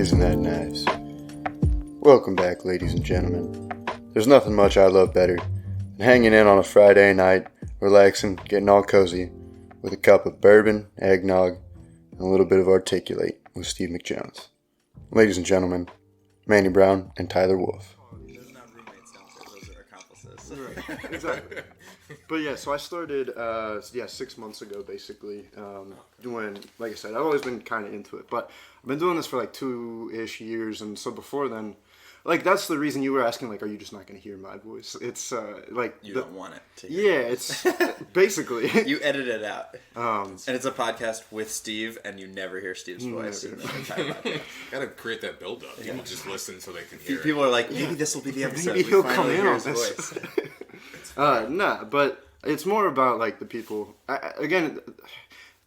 Isn't that nice? Welcome back, ladies and gentlemen. There's nothing much I love better than hanging in on a Friday night, relaxing, getting all cozy, with a cup of bourbon, eggnog, and a little bit of Articulate with Steve McJones. Ladies and gentlemen, Manny Brown and Tyler Wolf. Those are not roommates downstairs, those are accomplices. Right, exactly. But yeah, so I started, 6 months ago, basically, doing, like I said, I've always been kind of into it, but I've been doing this for like 2-ish years, and so before then, like, that's the reason you were asking, like, are you just not going to hear my voice? It's, You don't want it to hear. Yeah, it's, basically. You edit it out. And it's a podcast with Steve, and you never hear Steve's voice. Gotta create that build-up. People just listen so they can hear People are like, maybe this will be the episode. Maybe he'll come in on this. Nah, but it's more about, like, the people. Again,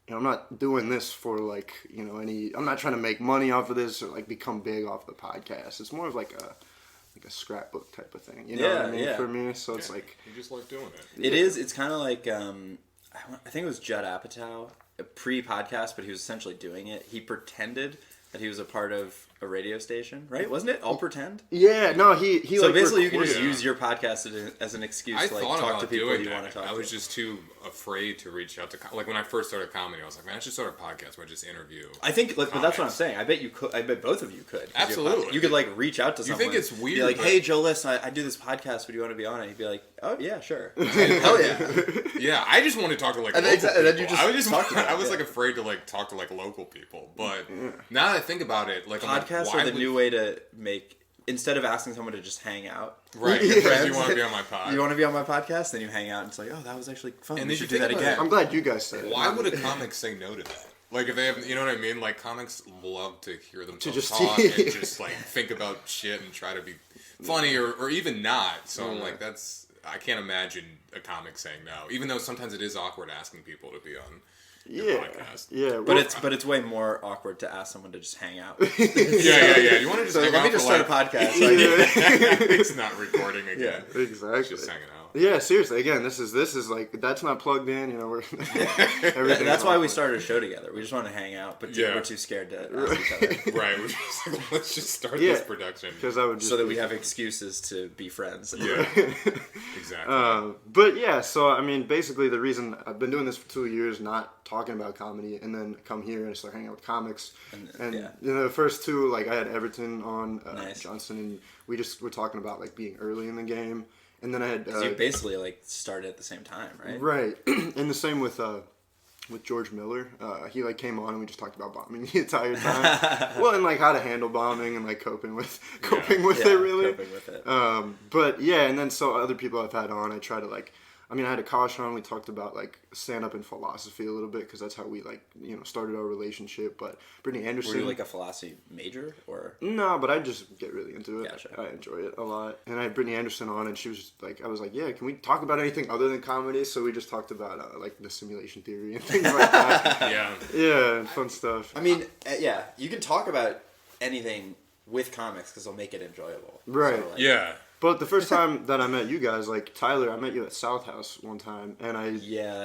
I'm not doing this for, like, I'm not trying to make money off of this or, like, become big off the podcast. It's more of, like a scrapbook type of thing. You know what I mean? For me, so it's like... You just like doing it. It is. It's kind of like, I think it was Judd Apatow, pre-podcast, but he was essentially doing it. He pretended that he was a part of a radio station, right? Wasn't it all pretend? Yeah, no, he so like basically you can just use your podcast as an excuse to like talk to people you want to talk to. I was just too afraid to reach out to, like, when I first started comedy, I was like, man, I should start a podcast where I just interview. I think, like, but that's what I'm saying. I bet you could. I bet both of you could. Absolutely. You could, like, reach out to someone. You think it's weird? Be like, hey, Joe, listen, I do this podcast. Would you want to be on it? He'd be like, oh yeah, sure. Hell yeah. Yeah, I just want to talk to like local people. Then you just I was like afraid to like talk to like local people, but now that I think about it, like podcasts are the new way to make, instead of asking someone to just hang out. Right. Yeah. You want to be on my podcast. You want to be on my podcast, then you hang out and it's like, oh, that was actually fun. And we should do that again. I'm glad you guys said it. Why would a comic say no to that? Like, if they have, you know what I mean? Like, comics love to hear themselves talk and just like think about shit and try to be funny or even not. So I'm like, I can't imagine a comic saying no, even though sometimes it is awkward asking people to be on your podcast. Yeah, but it's way more awkward to ask someone to just hang out. Yeah. You want to just hang out? Let me just start a podcast. It's not recording again. Yeah, exactly. It's just hanging out. Yeah, seriously. Again, this is like, that's not plugged in. We're everything. That's why we started a show together. We just want to hang out, but we're too scared to ask each other. Right. We're just like, let's just start this production because so that we have excuses to be friends. Yeah. Exactly. But yeah, so I mean, basically, the reason I've been doing this for 2 years, not talking about comedy, and then come here and start hanging out with comics, and the first two, like, I had Everton on, Johnson, and we just were talking about like being early in the game. And then I had... you basically, like, started at the same time, right? Right. And the same with George Miller. He, like, came on and we just talked about bombing the entire time. Well, and, like, how to handle bombing and, like, coping with it, really. Coping with it. But, yeah, and then so other people I've had on, I try to, like... I mean, I had a Kosh on. We talked about, like, stand-up and philosophy a little bit because that's how we, like, started our relationship. But Brittany Anderson... Were you, like, a philosophy major, or...? No, but I just get really into it. Gotcha. I enjoy it a lot. And I had Brittany Anderson on, and she was just, like... I was like, yeah, can we talk about anything other than comedy? So we just talked about, like, the simulation theory and things like that. Yeah, fun stuff. I mean, you can talk about anything with comics because they'll make it enjoyable. Right. So, like, yeah. But the first time that I met you guys, like, Tyler, I met you at South House one time, and I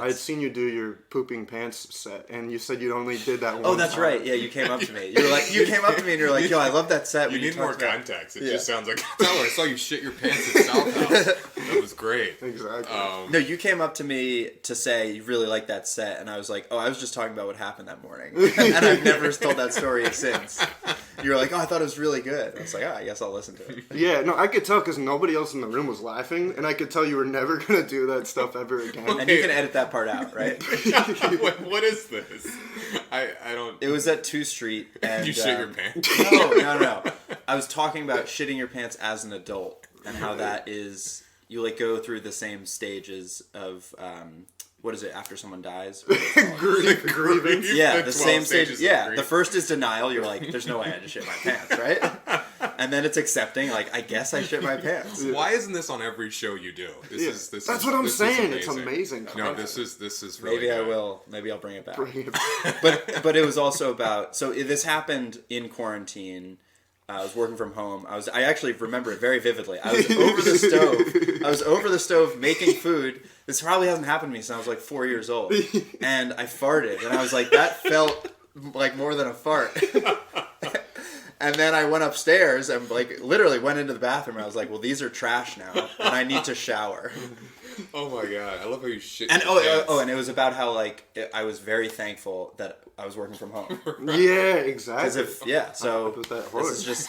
had seen you do your pooping pants set, and you said you only did that one time. Oh, that's right. Yeah, you came up to me. You came up to me and you're like, yo, I love that set. You need more context. It just sounds like, Tyler, I saw you shit your pants at South House. That was great. Exactly. No, you came up to me to say you really liked that set, and I was like, oh, I was just talking about what happened that morning. And I've never told that story since. You were like, oh, I thought it was really good. I was like, I guess I'll listen to it. Yeah, no, I could tell because nobody else in the room was laughing, and I could tell you were never going to do that stuff ever again. And you can edit that part out, right? What is this? I don't... It was at 2 Street. And, you shit your pants? No. I was talking about shitting your pants as an adult, and how that is... You, like, go through the same stages of... what is it, after someone dies? Grieving. Yeah, the same stage. Yeah, the first is denial. You're like, there's no way I just shit my pants, right? And then it's accepting, like, I guess I shit my pants. Why isn't this on every show you do? That's what I'm saying. It's amazing. No, this is really Maybe good. I will. Maybe I'll bring it back. But it was also about... So this happened in quarantine. I was working from home. I actually remember it very vividly. I was over the stove making food. This probably hasn't happened to me since I was like 4 years old. And I farted. And I was like, that felt like more than a fart. And then I went upstairs and like literally went into the bathroom and I was like, well, these are trash now and I need to shower. Oh my god, I love how you shit. And your pants. and it was about how like I was very thankful that I was working from home. Yeah, exactly. So that this is just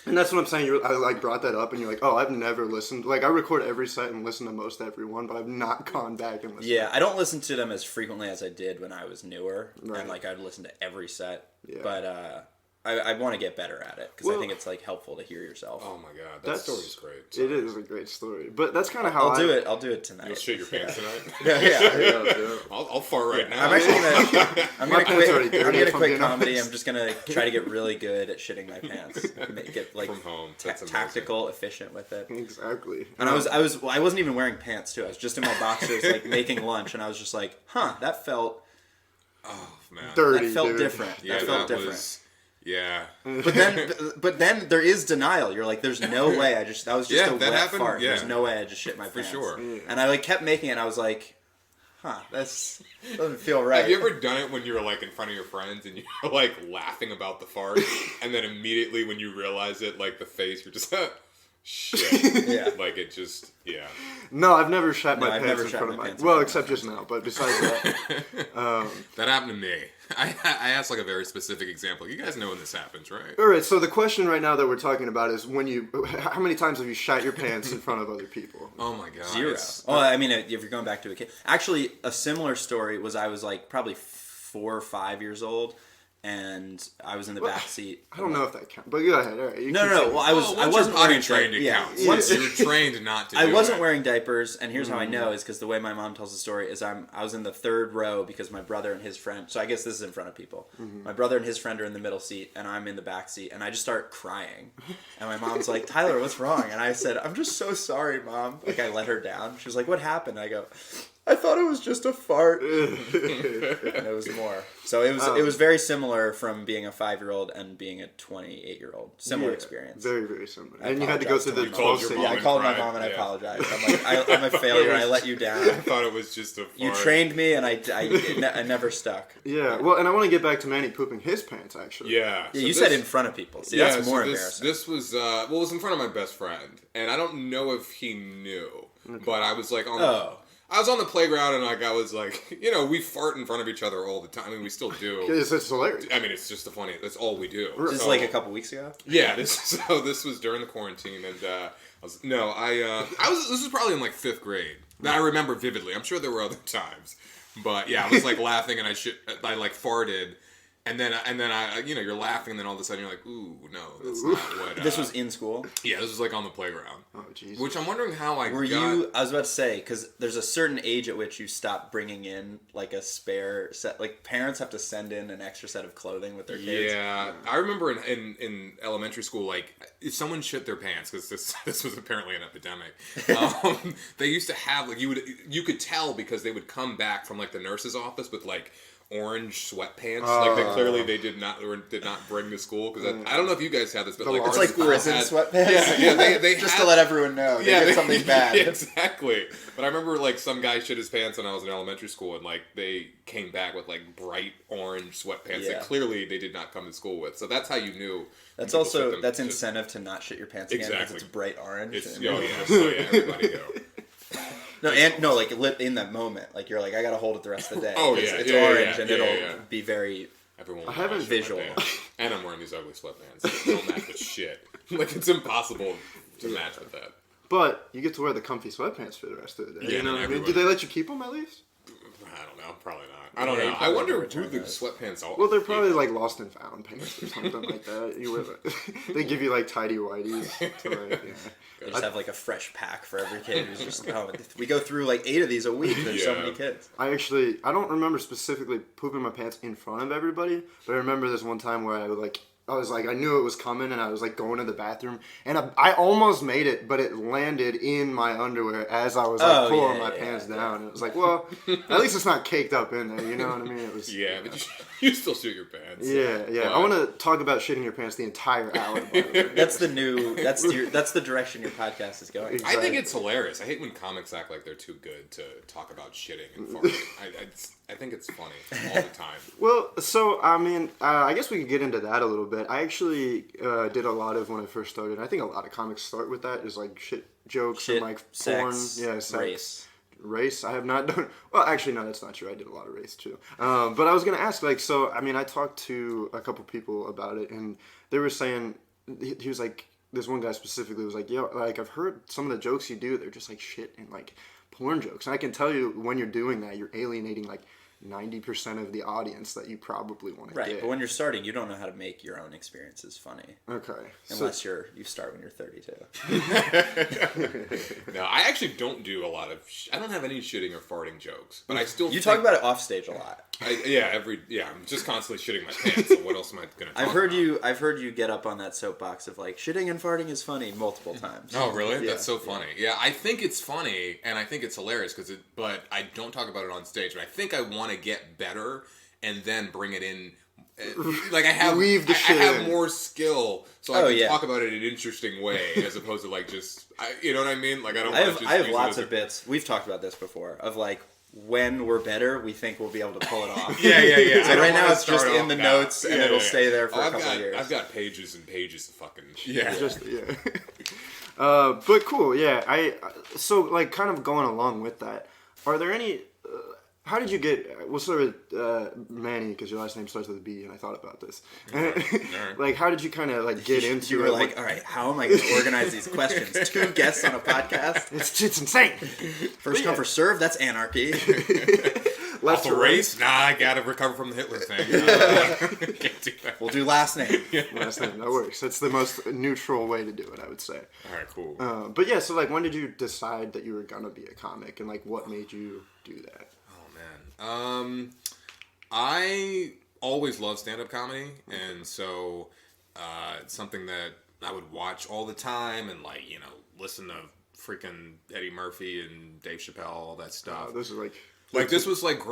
And that's what I'm saying. I like brought that up, and you're like, "Oh, I've never listened." Like I record every set and listen to most every one, but I've not gone back and listened. Yeah, I don't listen to them as frequently as I did when I was newer, and like I'd listen to every set. Yeah. But I want to get better at it because I think it's like helpful to hear yourself. Oh my god, that story's great. It is a great story, but that's kind of how I'll do it. I'll do it tonight. You'll shit your pants tonight. Yeah. I'll fart right now. I'm actually gonna quit comedy. I'm just gonna try to get really good at shitting my pants. Get like from home. Tactical, efficient with it. Exactly. And I wasn't even wearing pants too. I was just in my boxers, like making lunch, and I was just like, that felt. Oh man. Dirty. That felt dude. different. Yeah, that felt different. Yeah. But then there is denial. You're like, there's no way. That was just a wet fart. Yeah. There's no way I just shit my pants. For sure. Yeah. And I like kept making it. And I was like, that doesn't feel right. Have you ever done it when you're like in front of your friends and you're like laughing about the fart, and then immediately when you realize it, like the face, you're just shit. Yeah. Like it just No, I've never shat my pants in front of my. Well, except just now. But besides that, that happened to me. I asked like a very specific example. You guys know when this happens, right? all right. So the question right now that we're talking about is how many times have you shat your pants in front of other people? Oh my god. 0. Well, I mean, if you're going back to a kid, actually, a similar story was I was like probably 4 or 5 years old. And I was in the back seat. I don't know if that counts, but go ahead. All right, No. Well, I wasn't potty wearing trained. It counts. Once you're trained not to. I wasn't wearing diapers, and here's how I know is because the way my mom tells the story is I was in the 3rd row because my brother and his friend. So I guess this is in front of people. My brother and his friend are in the middle seat, and I'm in the back seat, and I just start crying. And my mom's like, "Tyler, what's wrong?" And I said, "I'm just so sorry, Mom." Like I let her down. She was like, "What happened?" I go, "I thought it was just a fart." And it was more. So it was very similar from being a 5-year-old and being a 28-year-old. Similar experience. Very, very similar. And you had to go through the process. Yeah, I called my mom and I apologized. I'm like, I'm a failure. I let you down. I thought it was just a fart. You trained me and I never stuck. Yeah. Well, and I want to get back to Manny pooping his pants, actually. Yeah. So you said in front of people. See, that's more embarrassing. This was, it was in front of my best friend. And I don't know if he knew. Okay. But I was like I was on the playground and like I was like, we fart in front of each other all the time. I mean, we still do. It's hilarious. I mean, it's just that's all we do. This is like a couple weeks ago. Yeah, this was during the quarantine, and this was probably in like 5th grade. That I remember vividly. I'm sure there were other times, but yeah, I was like laughing and I like farted. And then I you're laughing, and then all of a sudden you're like, ooh, no, that's not what... This was in school? Yeah, this was like on the playground. Oh, jeez. Which I'm wondering how I I was about to say, because there's a certain age at which you stop bringing in, like, a spare set. Like, parents have to send in an extra set of clothing with their kids. Yeah. I remember in elementary school, like, if someone shit their pants, because this was apparently an epidemic, they used to have, like, you could tell because they would come back from, like, the nurse's office with, like, orange sweatpants, like that clearly they did not bring to school, because I don't know if you guys have this, but like it's like prison sweatpants. Yeah, they just to let everyone know they did something bad. Yeah, exactly. But I remember like some guy shit his pants when I was in elementary school, and like they came back with like bright orange sweatpants that clearly they did not come to school with. So that's how you knew. That's incentive to not shit your pants again because it's bright orange. Everybody go. No, like lit in that moment, like you're like, I gotta hold it the rest of the day. It's orange and it'll be very visual. And I'm wearing these ugly sweatpants. They don't match with shit. Like it's impossible to match with that. But you get to wear the comfy sweatpants for the rest of the day. Yeah, you know what I mean? Do they let you keep them at least? I don't know. Probably not. I don't know. I wonder who the sweatpants are. Well, they're probably like lost and found pants or something like that. You wear they give you like tidy whities. They just have like a fresh pack for every kid who's just we go through like 8 of these a week. There's so many kids. I don't remember specifically pooping my pants in front of everybody, but I remember this one time where I knew it was coming, and I was like going to the bathroom, and I almost made it, but it landed in my underwear as I was like pulling my pants down. And it was like, well, at least it's not caked up in there. You know what I mean? It was. Yeah, but You still shit your pants. Yeah. But I want to talk about shitting your pants the entire hour. That's the direction your podcast is going. I think it's hilarious. I hate when comics act like they're too good to talk about shitting and farting. I think it's funny all the time. Well, so, I mean, I guess we could get into that a little bit. I actually did a lot of, when I first started, I think a lot of comics start with that, is like shit jokes and like porn. Sex. Race. I have not done. Well, actually, no, that's not true. I did a lot of race too. But I was gonna ask, like, so I mean, I talked to a couple people about it, and they were saying, he was like, this one guy specifically was like, yo, like I've heard some of the jokes you do, they're just like shit and like porn jokes, and I can tell you when you're doing that, you're alienating like 90% of the audience that you probably want to get. But when you're starting, you don't know how to make your own experiences funny. Okay. Unless you start when you're 32. No, I actually don't do a lot of. I don't have any shitting or farting jokes, but I still. You talk about it off stage a lot. I'm just constantly shitting my pants. So what else am I gonna talk about? I've heard you get up on that soapbox of like shitting and farting is funny multiple times. Oh really? Yeah. That's so funny. Yeah, I think it's funny and I think it's hilarious but I don't talk about it on stage. But I think I want to get better and then bring it in. Like I have more skill, so I can talk about it in an interesting way as opposed to like just you know what I mean? Like I don't. I have lots of bits. We've talked about this before of like. When we're better, we think we'll be able to pull it off. Yeah. So right now it's just in the notes, and it'll stay there for a couple of years. I've got pages and pages of fucking... But cool, yeah. So, like, kind of going along with that, are there any... how did you get... We'll start with Manny, because your last name starts with a B, and I thought about this. Right. Like, how did you kind of, like, get into it? You were like, all right, how am I going to organize these questions? 2 guests on a podcast? It's insane. First come, first serve, that's anarchy. Left to race? Nah, I got to recover from the Hitler thing. Can't do that. We'll do last name. Last name, that works. That's the most neutral way to do it, I would say. All right, cool. But yeah, so, like, when did you decide that you were going to be a comic, and, like, what made you do that? I always loved stand-up comedy, and so it's something that I would watch all the time and, like, you know, listen to freaking Eddie Murphy and Dave Chappelle, all that stuff. This is this was like,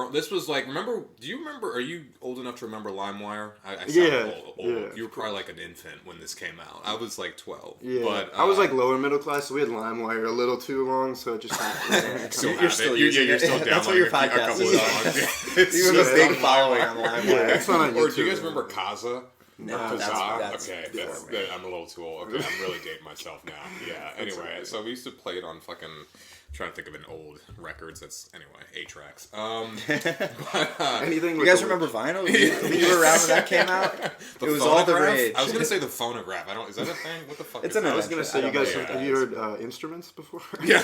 remember, do you remember, are you old enough to remember LimeWire? I sound old. Yeah. You were probably like an infant when this came out. I was like 12. Yeah. But, I was like lower middle class, so we had LimeWire a little too long, so it just kind of... You're still using it. You're still That's what your podcast is. You have a big following on LimeWire. It's not on YouTube. Or do you guys remember Kaza? No, that's I'm a little too old. Okay, I'm really dating myself now. Yeah. Anyway, so we used to play it on fucking. Trying to think of an old records. That's anyway 8-tracks. Anything? You guys remember vinyl? You were around when that came out. It was all the rage. I was gonna say the phonograph. Is that a thing? What the fuck? It's is an. that? I was gonna say, you guys have you heard instruments before? Yeah.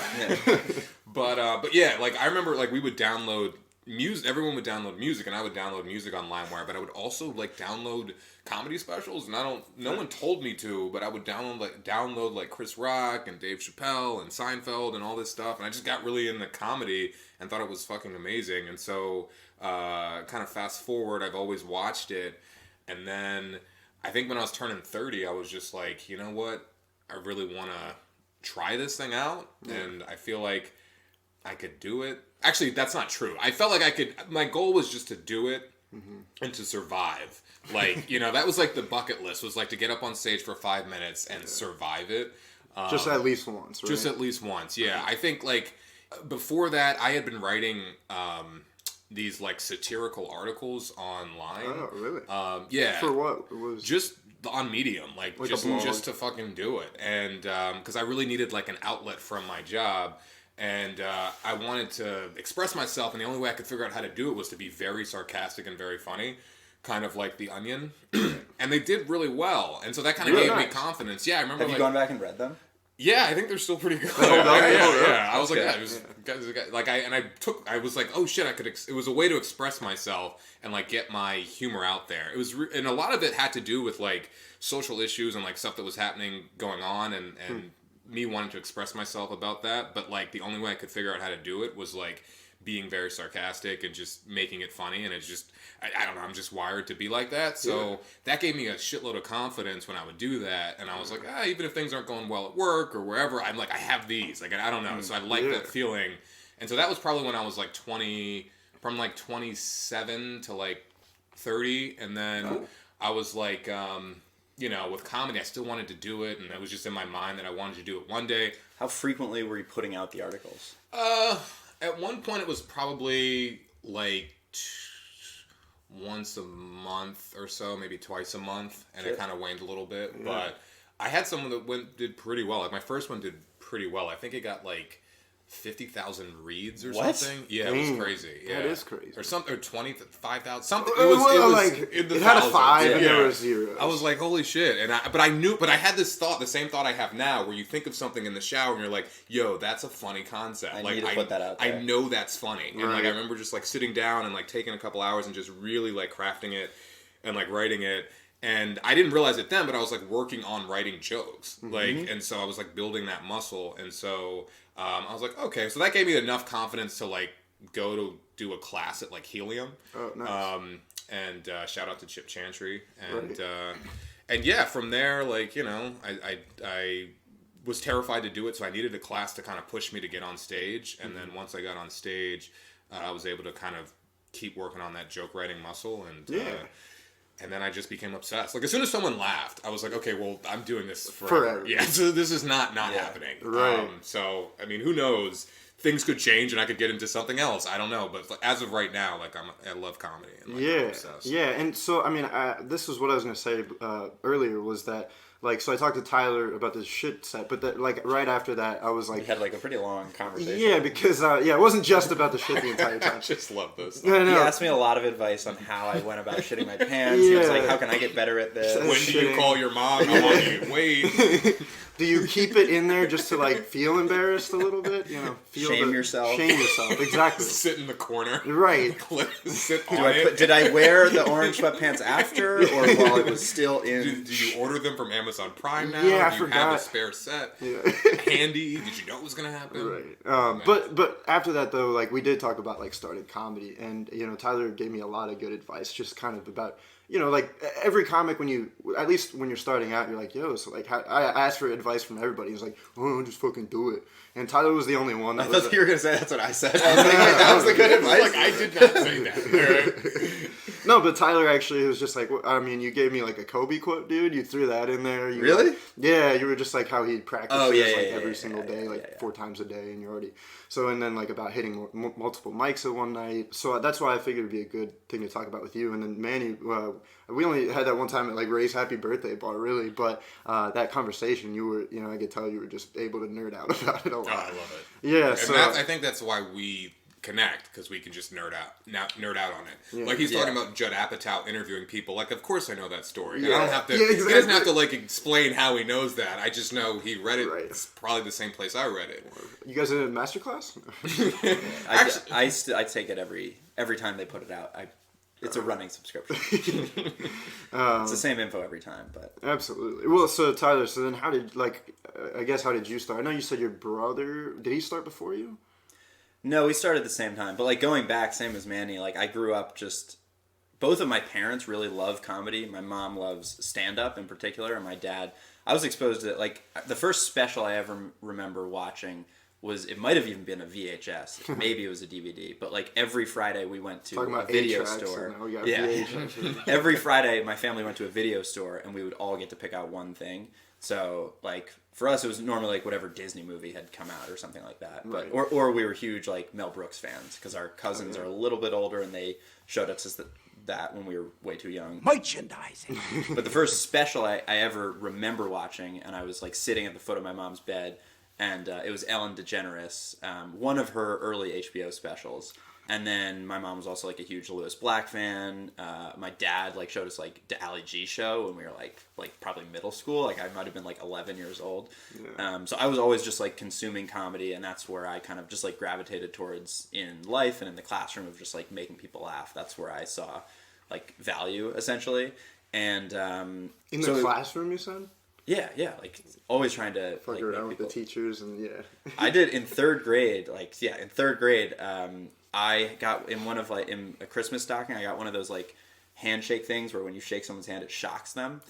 But yeah, like I remember, like we would download music. Everyone would download music, and I would download music on LimeWire. But I would also like download comedy specials, and no one told me to, but I would download like Chris Rock and Dave Chappelle and Seinfeld and all this stuff, and I just got really into comedy and thought it was fucking amazing. And so kind of fast forward, I've always watched it, and then I think when I was turning 30, I was just like, you know what, I really want to try this thing out, and I feel like I could do it. Actually, that's not true. I felt like I could. My goal was just to do it and to survive. Like, you know, that was like the bucket list, was like to get up on stage for 5 minutes and survive it. Just at least once, right? Just at least once, yeah. I think, like, before that, I had been writing these, like, satirical articles online. Oh, really? Yeah. For what? It was just on Medium, like just to fucking do it. And because I really needed, like, an outlet from my job. And I wanted to express myself, and the only way I could figure out how to do it was to be very sarcastic and very funny. Kind of like The Onion, and they did really well, and so that kind of gave me confidence. Yeah, I remember. Have you gone back and read them? Yeah, I think they're still pretty good. Yeah. I was like, I was like, oh shit, I could. It was a way to express myself and like get my humor out there. It was, and a lot of it had to do with like social issues and like stuff that was going on, and me wanting to express myself about that. But like the only way I could figure out how to do it was like being very sarcastic and just making it funny, and it's just I don't know, I'm just wired to be like that, so that gave me a shitload of confidence when I would do that, and I was like, even if things aren't going well at work or wherever, I'm like, I have these, like, I don't know, so I like that feeling, and so that was probably when I was like 20, from like 27 to like 30, and then I was like, you know, with comedy, I still wanted to do it, and it was just in my mind that I wanted to do it one day. How frequently were you putting out the articles? At one point, it was probably like once a month or so, maybe twice a month, and it kind of waned a little bit. Yeah. But I had someone that did pretty well. Like my first one did pretty well. I think it got like 50,000 reads or something. Yeah, it was crazy. Yeah. That is crazy. Or something, or 25,000. Something. It was like in the it had a thousands. 5 and there was 0. I was like, holy shit! And I had this thought, the same thought I have now, where you think of something in the shower and you're like, yo, that's a funny concept. I need to put that out there. I know that's funny, and like I remember just like sitting down and like taking a couple hours and just really like crafting it and like writing it. And I didn't realize it then, but I was like working on writing jokes, like, and so I was like building that muscle, and so I was like, okay, so that gave me enough confidence to like go to do a class at like Helium. Oh, nice. And shout out to Chip Chantry, and yeah, from there, like, you know, I was terrified to do it, so I needed a class to kind of push me to get on stage, and then once I got on stage, I was able to kind of keep working on that joke writing muscle, and then I just became obsessed. Like, as soon as someone laughed, I was like, okay, well, I'm doing this forever. Yeah, so this is not happening. Right. So, I mean, who knows? Things could change and I could get into something else. I don't know. But as of right now, like, I love comedy. And, like, I'm obsessed. Yeah. And so, I mean, this was what I was going to say earlier was that, like, so I talked to Tyler about this shit set, but that, like, right after that, I was like... We had, like, a pretty long conversation. Yeah, because, it wasn't just about the shit the entire time. I just love this. No. He asked me a lot of advice on how I went about shitting my pants. He was like, how can I get better at this? When do you call your mom? How long do you wait? Do you keep it in there just to, like, feel embarrassed a little bit? You know, shame yourself. Shame yourself, exactly. Sit in the corner. Right. Sit on it. Did I wear the orange sweatpants after, or while it was still in? Do you order them from Amazon Prime now? Yeah, I do you forgot. have a spare set handy? Did you know it was going to happen? Right. But after that, though, like, we did talk about, like, starting comedy, and, you know, Tyler gave me a lot of good advice, just kind of about... You know, like, every comic, at least when you're starting out, you're like, yo, so, like, I asked for advice from everybody. He's like, oh, just fucking do it. And Tyler was the only one that I thought you were going to say that's what I said. I was like, that was the good advice. Like, I did not say that. No, but Tyler actually was just like, I mean, you gave me, like, a Kobe quote, dude. You threw that in there. Really? Yeah, you were just like how he practices, every single day, 4 times a day, and you're already... So, and then, like, about hitting multiple mics at one night. So that's why I figured it'd be a good thing to talk about with you. And then Manny, we only had that one time at, like, Ray's Happy Birthday bar, really. But that conversation, you were, you know, I could tell you were just able to nerd out about it a lot. Oh, I love it. Yeah, and so... I think that's why we connect, because we can just nerd out on it. Yeah. Like, he's talking about Judd Apatow interviewing people. Like, of course I know that story. Yeah. And I don't have to... Exactly. He doesn't have to, like, explain how he knows that. I just know he read it. Right. It's probably the same place I read it. You guys in a masterclass? I take it every time they put it out. It's a running subscription. It's the same info every time, but... Absolutely. Well, so Tyler, then how did you start? I know you said your brother... Did he start before you? No, we started at the same time. But, like, going back, same as Manny, like, I grew up just... Both of my parents really love comedy. My mom loves stand-up in particular, and my dad... I was exposed to, like, the first special I ever remember watching was... It might have even been a VHS. Maybe it was a DVD. But, like, every Friday we went to a video store. Every Friday my family went to a video store, and we would all get to pick out one thing. So, like, for us, it was normally, like, whatever Disney movie had come out or something like that. But or we were huge, like, Mel Brooks fans, because our cousins are a little bit older, and they showed us that when we were way too young. Merchandising. But the first special I ever remember watching, and I was, like, sitting at the foot of my mom's bed, and it was Ellen DeGeneres, one of her early HBO specials. And then my mom was also, like, a huge Lewis Black fan. My dad, like, showed us, like, the Ali G show when we were, like probably middle school. Like, I might have been, like, 11 years old. Yeah. So I was always just, like, consuming comedy, and that's where I kind of just, like, gravitated towards in life and in the classroom of just, like, making people laugh. That's where I saw, like, value, essentially. And in the classroom, you said? Yeah, like, always trying to... Fuck like, around with the teachers and, I did in third grade, I got in a Christmas stocking, I got one of those, like, handshake things where when you shake someone's hand, it shocks them.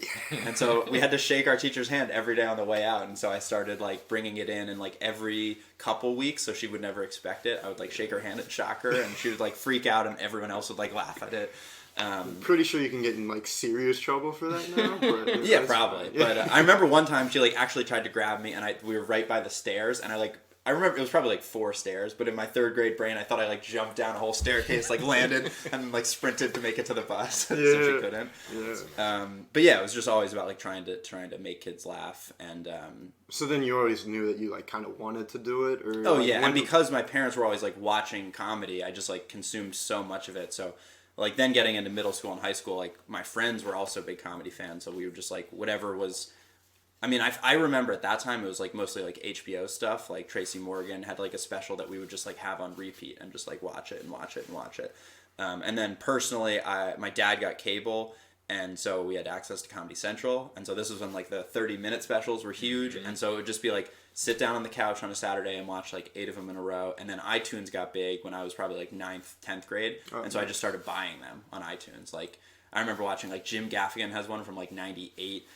And so we had to shake our teacher's hand every day on the way out. And so I started, like, bringing it in, and, like, every couple weeks, so she would never expect it, I would, like, shake her hand and shock her, and she would, like, freak out, and everyone else would, like, laugh at it. I'm pretty sure you can get in like serious trouble for that now. But yeah, probably. But I remember one time she like actually tried to grab me, and we were right by the stairs, and I remember it was probably like 4 stairs, but in my 3rd grade brain, I thought I like jumped down a whole staircase, like landed, and like sprinted to make it to the bus, so she couldn't. Yeah. But yeah, it was just always about like trying to make kids laugh, and. So then you always knew that you like kind of wanted to do it, or? Oh yeah, and because my parents were always like watching comedy, I just like consumed so much of it. So. Like then getting into middle school and high school, like my friends were also big comedy fans, so we were just like whatever was. I mean, I remember at that time it was like mostly like HBO stuff. Like Tracy Morgan had like a special that we would just like have on repeat and just like watch it and watch it and watch it. And then personally, my dad got cable, and so we had access to Comedy Central. And so this was when like the 30-minute specials were huge, and so it would just be like sit down on the couch on a Saturday and watch like 8 of them in a row. And then iTunes got big when I was probably like 9th, 10th grade. And so I just started buying them on iTunes. Like I remember watching like Jim Gaffigan has one from like 98.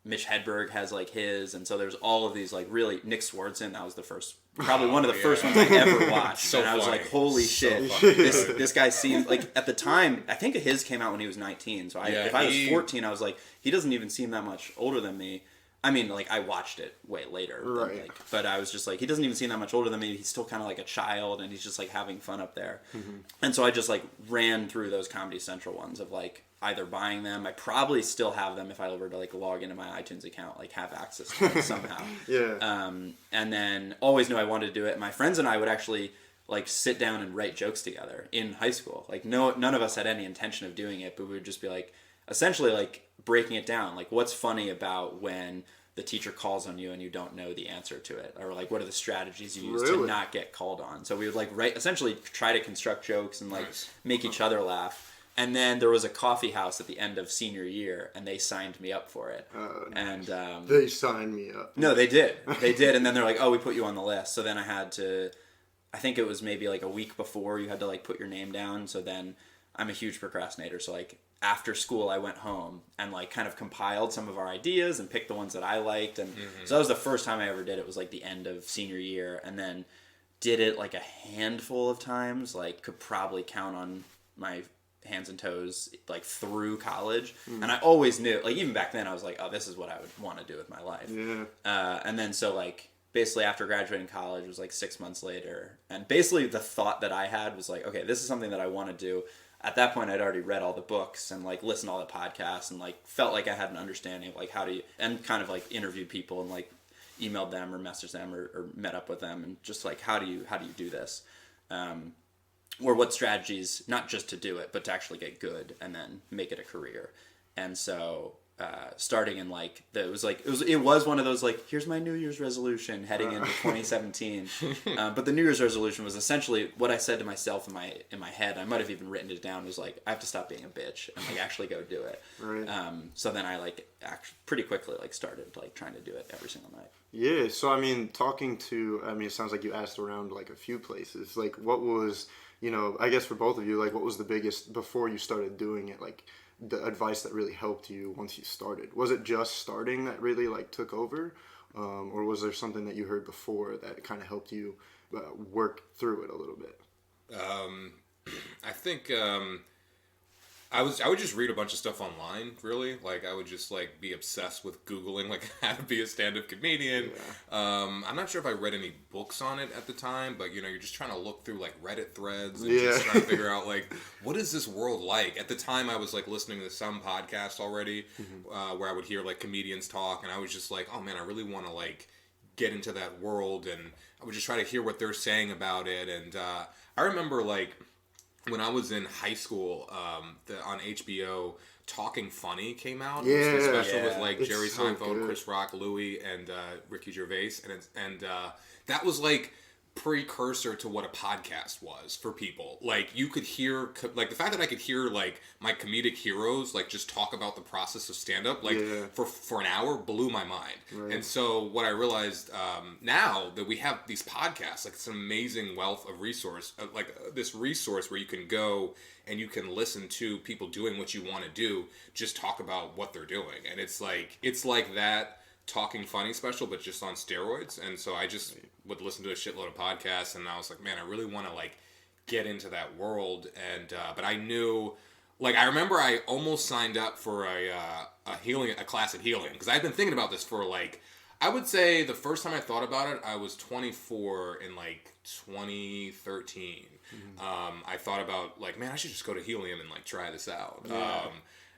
Mitch Hedberg has like his. And so there's all of these like really, Nick Swardson, that was the first, probably one of the first ones I ever watched. So and I was funny. like, holy shit. This guy seemed like at the time, I think his came out when he was 19. So if I was 14, I was like, he doesn't even seem that much older than me. I mean, like, I watched it way later. Right. But I was just like, he doesn't even seem that much older than me. He's still kind of like a child, and he's just, like, having fun up there. Mm-hmm. And so I just, like, ran through those Comedy Central ones of, like, either buying them. I probably still have them if I were to, like, log into my iTunes account, like, have access to them somehow. Yeah. And then always knew I wanted to do it. My friends and I would actually, like, sit down and write jokes together in high school. Like, none of us had any intention of doing it, but we would just be, like, essentially, like, breaking it down, like what's funny about when the teacher calls on you and you don't know the answer to it, or like what are the strategies you use to not get called on. So we would like essentially try to construct jokes and like make each other laugh. And then there was a coffee house at the end of senior year, and they signed me up for it. And they signed me up. No, they did. And then they're like, oh, we put you on the list. So then I had to, I think it was maybe like a week before you had to like put your name down. So then I'm a huge procrastinator. So like after school, I went home and like kind of compiled some of our ideas and picked the ones that I liked. And so that was the first time I ever did it. It was like the end of senior year, and then did it like a handful of times, like could probably count on my hands and toes like through college. And I always knew, like even back then I was like, oh, this is what I would want to do with my life. And then so like basically after graduating college, it was like 6 months later, and basically the thought that I had was like, okay, this is something that I want to do. At that point, I'd already read all the books and like listened to all the podcasts and like felt like I had an understanding of like how do you, and kind of like interviewed people and like emailed them or messaged them or met up with them, and just like how do you do this, or what strategies, not just to do it but to actually get good and then make it a career. And so starting in like it was one of those like, here's my New Year's resolution heading into 2017. But the New Year's resolution was essentially what I said to myself in my head. I might have even written it down. Was like, I have to stop being a bitch and like actually go do it. Right. So then I like pretty quickly like started like trying to do it every single night. Yeah. So I mean, it sounds like you asked around like a few places. Like, what was, I guess for both of you, like what was the biggest before you started doing it, like the advice that really helped you once you started? Was it just starting that really like took over, or was there something that you heard before that kind of helped you work through it a little bit? I think I would just read a bunch of stuff online, really. Like, I would just, like, be obsessed with Googling, like, how to be a stand-up comedian. Yeah. I'm not sure if I read any books on it at the time, but, you're just trying to look through, like, Reddit threads and just trying to figure out, like, what is this world like? At the time, I was, like, listening to some podcasts already where I would hear, like, comedians talk, and I was just like, oh, man, I really want to, like, get into that world, and I would just try to hear what they're saying about it. And I remember, like, when I was in high school, on HBO, Talking Funny came out. Yeah, it was the special with like it's Jerry so Seinfeld, good. Chris Rock, Louis, and Ricky Gervais, and that was like precursor to what a podcast was for people. Like, you could hear, like, the fact that I could hear like my comedic heroes like just talk about the process of stand-up like for an hour blew my mind. Right. And so what I realized now that we have these podcasts, like, it's an amazing wealth of resource, this resource where you can go and you can listen to people doing what you want to do, just talk about what they're doing. And it's like that Talking Funny special, but just on steroids. And so I just would listen to a shitload of podcasts, and I was like, man, I really want to like get into that world. And but I knew, like, I remember I almost signed up for a class at Helium, because I've been thinking about this for, like, I would say the first time I thought about it, I was 24 in, like, 2013. I thought about, like, man, I should just go to Helium and, like, try this out. Yeah.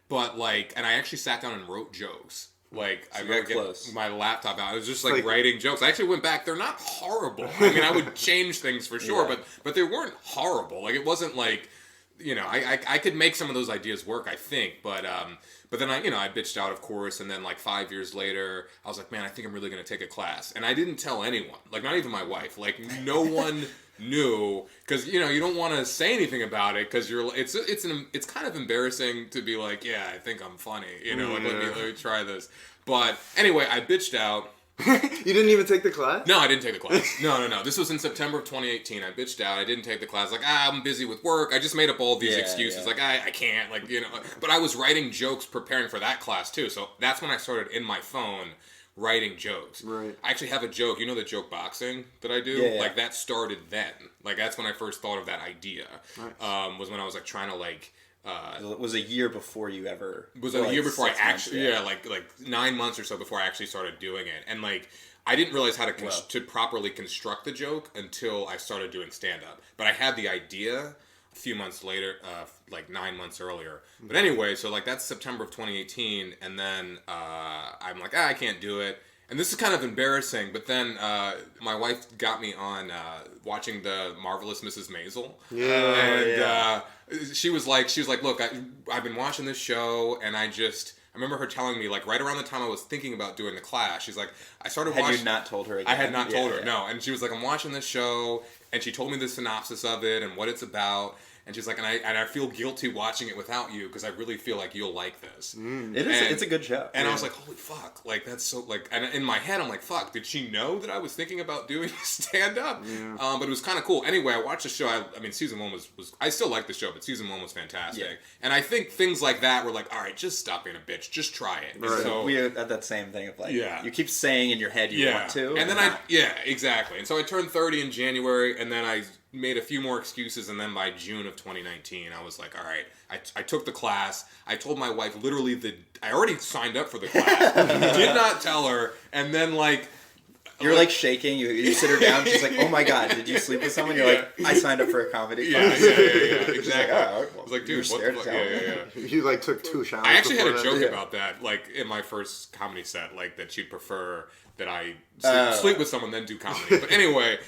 But, like, and I actually sat down and wrote jokes. Like, so I remember getting my laptop out. I was just, like, writing jokes. I actually went back. They're not horrible. I mean, I would change things for sure, but they weren't horrible. Like, it wasn't, like, you know, I could make some of those ideas work, I think. But then I bitched out, of course. And then, like, 5 years later, I was like, man, I think I'm really going to take a class. And I didn't tell anyone. Like, not even my wife. Like, no one knew, because, you know, you don't want to say anything about it, because it's kind of embarrassing to be like, yeah, I think I'm funny, you know, like, let me try this. But anyway, I bitched out. You didn't even take the class? No, I didn't take the class. No. This was in September of 2018. I bitched out. I didn't take the class. Like, I'm busy with work. I just made up all these excuses. Like, I can't. Like, you know. But I was writing jokes preparing for that class, too. So that's when I started in my phone writing jokes. Right. I actually have a joke. You know the joke boxing that I do? Yeah. Like, that started then. Like, that's when I first thought of that idea. Nice. Was when I was, like, trying to, like... it was a year before you ever... Was a year before I actually... like 9 months or so before I actually started doing it. And, like, I didn't realize how to properly construct the joke until I started doing stand-up. But I had the idea a few months later, like 9 months earlier. But anyway, so, like, that's September of 2018. And then I'm like, I can't do it. And this is kind of embarrassing, but then my wife got me on watching the Marvelous Mrs. Maisel. Yeah. And she was like, look, I've been watching this show, and I remember her telling me, like, right around the time I was thinking about doing the class, she's like, I started watching... Had you not told her again? I had not told her, no. And she was like, I'm watching this show, and she told me the synopsis of it and what it's about. And she's like, and I feel guilty watching it without you, because I really feel like you'll like this. It is. It's a good show. And I was like, holy fuck. Like, that's so, like... And in my head, I'm like, fuck, did she know that I was thinking about doing stand-up? Yeah. But it was kind of cool. Anyway, I watched the show. I mean, season 1 was... I still like the show, but season 1 was fantastic. Yeah. And I think things like that were like, all right, just stop being a bitch. Just try it. Right. So we had that same thing of, like, you keep saying in your head you want to. And then exactly. And so I turned 30 in January, and then I made a few more excuses, and then by June of 2019, I was like, all right, I took the class. I told my wife literally I already signed up for the class. Did not tell her, and then, like... You're, like, shaking. You sit her down. She's like, oh, my God, did you sleep with someone? You're like, I signed up for a comedy class. Yeah, exactly. Like, I was like, dude, what the fuck? Yeah. You, like, took 2 showers. I actually had a joke about that, like, in my first comedy set, like, that she'd prefer that I sleep with someone, then do comedy. But anyway,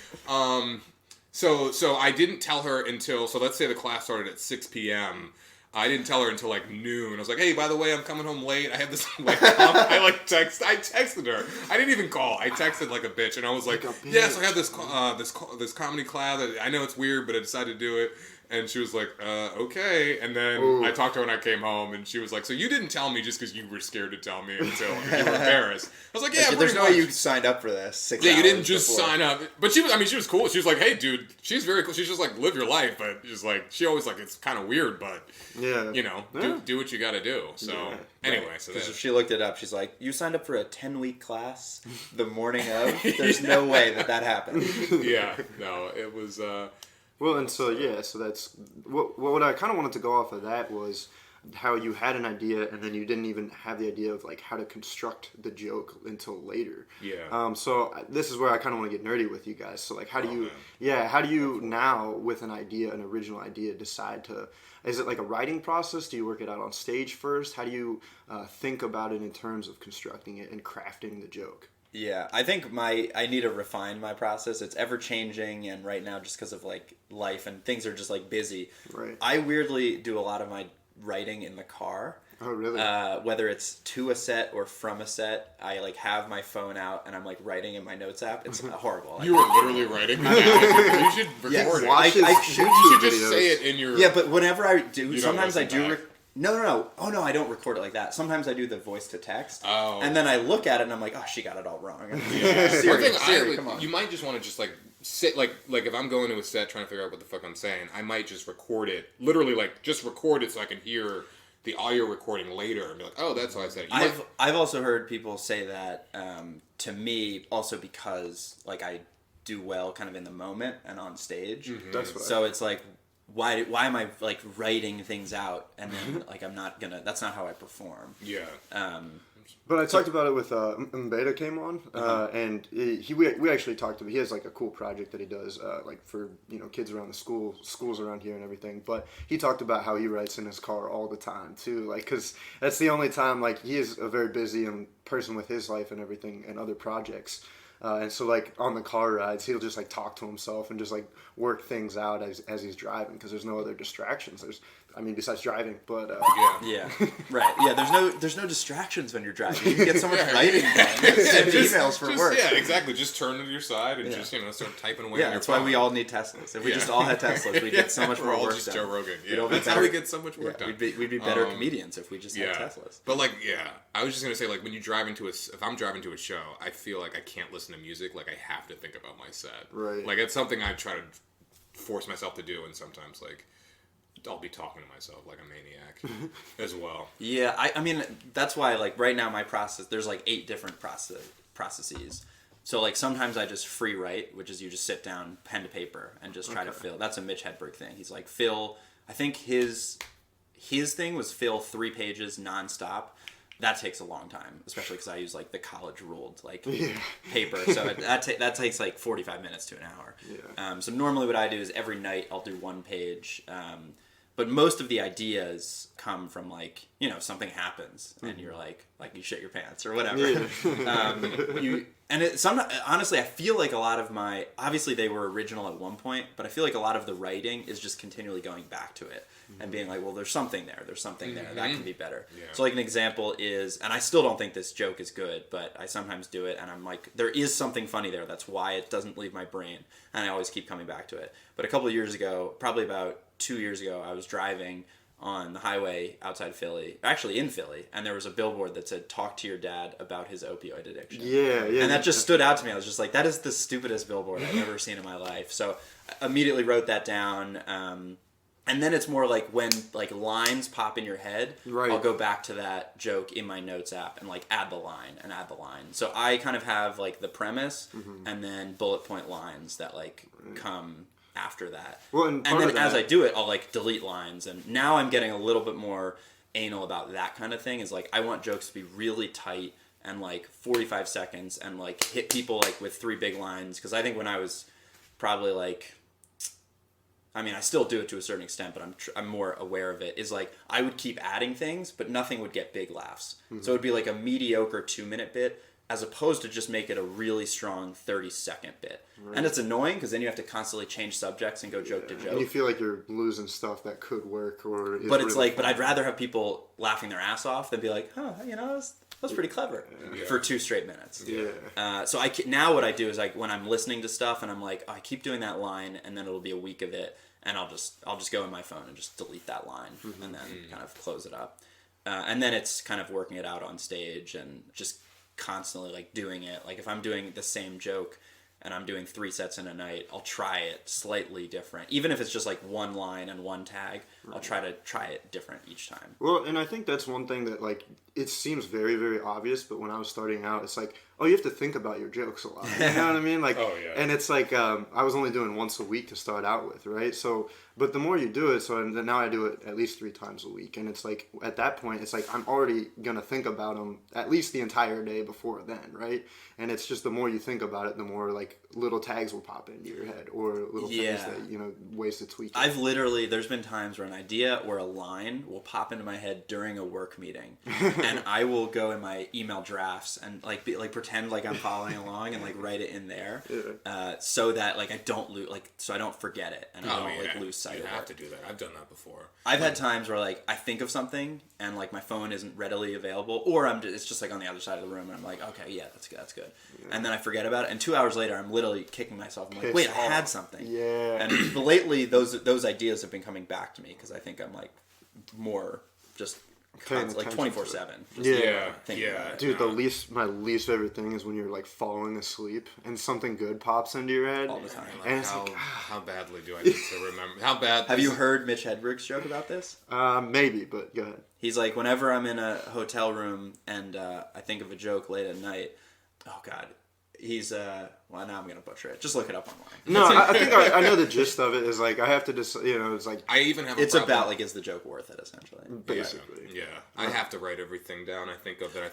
So I didn't tell her until, so let's say the class started at 6 p.m. I didn't tell her until, like, noon. I was like, hey, by the way, I'm coming home late. I have this, like, I texted her. I didn't even call. I texted like a bitch, and I was like, yes, I have this comedy class. I know it's weird, but I decided to do it. And she was like, okay. And then I talked to her when I came home, and she was like, so you didn't tell me just because you were scared to tell me until you were embarrassed. I was like, yeah, there's no way you signed up for this 6 hours you didn't just sign up. But she was cool. She was like, hey, dude, she's very cool. She's just like, live your life. But she's like, she always like, it's kind of weird, but, you know, do what you got to do. So, anyway. Right. So she looked it up. She's like, you signed up for a 10-week class the morning of? There's no way that happened. Yeah, no, it was... Well, and so that's what I kind of wanted to go off of that was how you had an idea and then you didn't even have the idea of, like, how to construct the joke until later. Yeah. So this is where I kind of want to get nerdy with you guys. So, like, how do you now, with an original idea, decide to? Is it like a writing process? Do you work it out on stage first? How do you think about it in terms of constructing it and crafting the joke? Yeah, I think I need to refine my process. It's ever changing, and right now, just because of, like, life and things are just, like, busy. Right. I weirdly do a lot of my writing in the car. Oh, really? Whether it's to a set or from a set, I, like, have my phone out and I'm, like, writing in my notes app. It's horrible. You were literally writing. You should record it. You should just say it in your. Yeah, but whenever I do, sometimes I do. No. Oh, no, I don't record it like that. Sometimes I do the voice to text. Oh. And then I look at it and I'm like, oh, she got it all wrong. Siri, come on. You might just want to just, like, sit, like if I'm going to a set trying to figure out what the fuck I'm saying, I might just record it. Literally, like, just record it so I can hear the audio recording later and be like, oh, that's how I said it. I've also heard people say that to me also because, like, do well kind of in the moment and on stage. That's what So it's like, why am I like writing things out and then like that's not how I perform. Yeah. But I talked about it with Mbeda came on, and we actually talked about. He has like a cool project that he does, like for kids around the schools around here and everything. But he talked about how he writes in his car all the time too, like because that's the only time like he is a very busy person with his life and everything and other projects. And so, like, on the car rides, he'll just, like, talk to himself and just, like, work things out as he's driving because there's no other distractions. Besides driving, but... Yeah, right. Yeah, there's no distractions when you're driving. You can get so much writing done. Send emails for work. Yeah, exactly. Just turn to your side and just, start typing away on your that's phone. why we all need Teslas. If we just all had Teslas, we'd get so much more work done. We're all just Joe Rogan. Yeah, that's how we get so much work done. We'd be better comedians if we just had Teslas. But, like, I was just going to say, like, when you drive if I'm driving to a show, I feel like I can't listen to music. Like, I have to think about my set. Right. Like, it's something I try to force myself to do, and sometimes, like, I'll be talking to myself like a maniac as well. Yeah, I mean, that's why, like, right now my process, there's, like, 8 different processes. So, like, sometimes I just free write, which is you just sit down, pen to paper, and just try to fill. That's a Mitch Hedberg thing. He's like, I think his thing was fill 3 pages nonstop. That takes a long time, especially because I use like the college ruled like paper. So that takes like 45 minutes to an hour. Yeah. So normally what I do is every night I'll do 1 page. But most of the ideas come from like, something happens and you're like you shit your pants or whatever. Yeah. Honestly, I feel like a lot of obviously they were original at one point, but I feel like a lot of the writing is just continually going back to it and being like, well, there's something there, that can be better. Yeah. So like an example is, and I still don't think this joke is good, but I sometimes do it and I'm like, there is something funny there. That's why it doesn't leave my brain. And I always keep coming back to it. But a couple of years ago, probably about 2 years ago, I was driving on the highway outside Philly, actually in Philly, and there was a billboard that said, talk to your dad about his opioid addiction. Yeah. And that just stood out to me. I was just like, that is the stupidest billboard I've ever seen in my life. So I immediately wrote that down. And then it's more like when like lines pop in your head, I'll go back to that joke in my notes app and like add the line. So I kind of have like the premise and then bullet point lines that like come after that. Well, and then as I do it, I'll like delete lines. And now I'm getting a little bit more anal about that kind of thing. Is like I want jokes to be really tight and like 45 seconds and like hit people like with 3 big lines. Because I think when I was probably like, I mean, I still do it to a certain extent, but I'm more aware of it, is like I would keep adding things, but nothing would get big laughs. So it would be like a mediocre 2-minute bit as opposed to just make it a really strong 30-second bit. Right. And it's annoying because then you have to constantly change subjects and go joke to joke. And you feel like you're losing stuff that could work. But it's like, but I'd rather have people laughing their ass off than be like, oh, that was pretty clever for 2 straight minutes. Yeah. So now what I do is like when I'm listening to stuff and I'm like, oh, I keep doing that line and then it'll be a week of it. And I'll just go in my phone and just delete that line and then kind of close it up. And then it's kind of working it out on stage and just constantly like doing it. Like if I'm doing the same joke and I'm doing 3 sets in a night, I'll try it slightly different. Even if it's just like 1 line and 1 tag, I'll try it different each time. Well, and I think that's one thing that like it seems very, very obvious, but when I was starting out, it's like, oh, you have to think about your jokes a lot. You know what I mean? Like, and it's like I was only doing once a week to start out with, right? So, but the more you do it, so now I do it at least 3 times a week, and it's like at that point, it's like I'm already gonna think about them at least the entire day before then, right? And it's just the more you think about it, the more like little tags will pop into your head or little things that ways to tweak it. There's been times where an idea or a line will pop into my head during a work meeting, and I will go in my email drafts and like pretend like I'm following along and like write it in there, so that like I don't so I don't forget it and I don't lose sight of it. You have to do that. I've done that before. I've had times where like I think of something and like my phone isn't readily available, or it's just like on the other side of the room and I'm like, okay, yeah, that's good, and then I forget about it, and 2 hours later I'm literally kicking myself. I'm like, wait, I had something. Yeah. And lately those ideas have been coming back to me because I think I'm like more just like 24/7. Dude, my least favorite thing is when you're like falling asleep and something good pops into your head all the time. And it's how badly do I need to remember? How bad? Have you heard Mitch Hedberg's joke about this? Maybe, but go ahead. He's like, whenever I'm in a hotel room and I think of a joke late at night, oh God, he's well, now I'm gonna butcher it. Just look it up online. No, I think I know the gist of it. Is like I have to just it's like I even have. It's about like, is the joke worth it? Essentially, basically. Yeah, I have to write everything down. I think of that.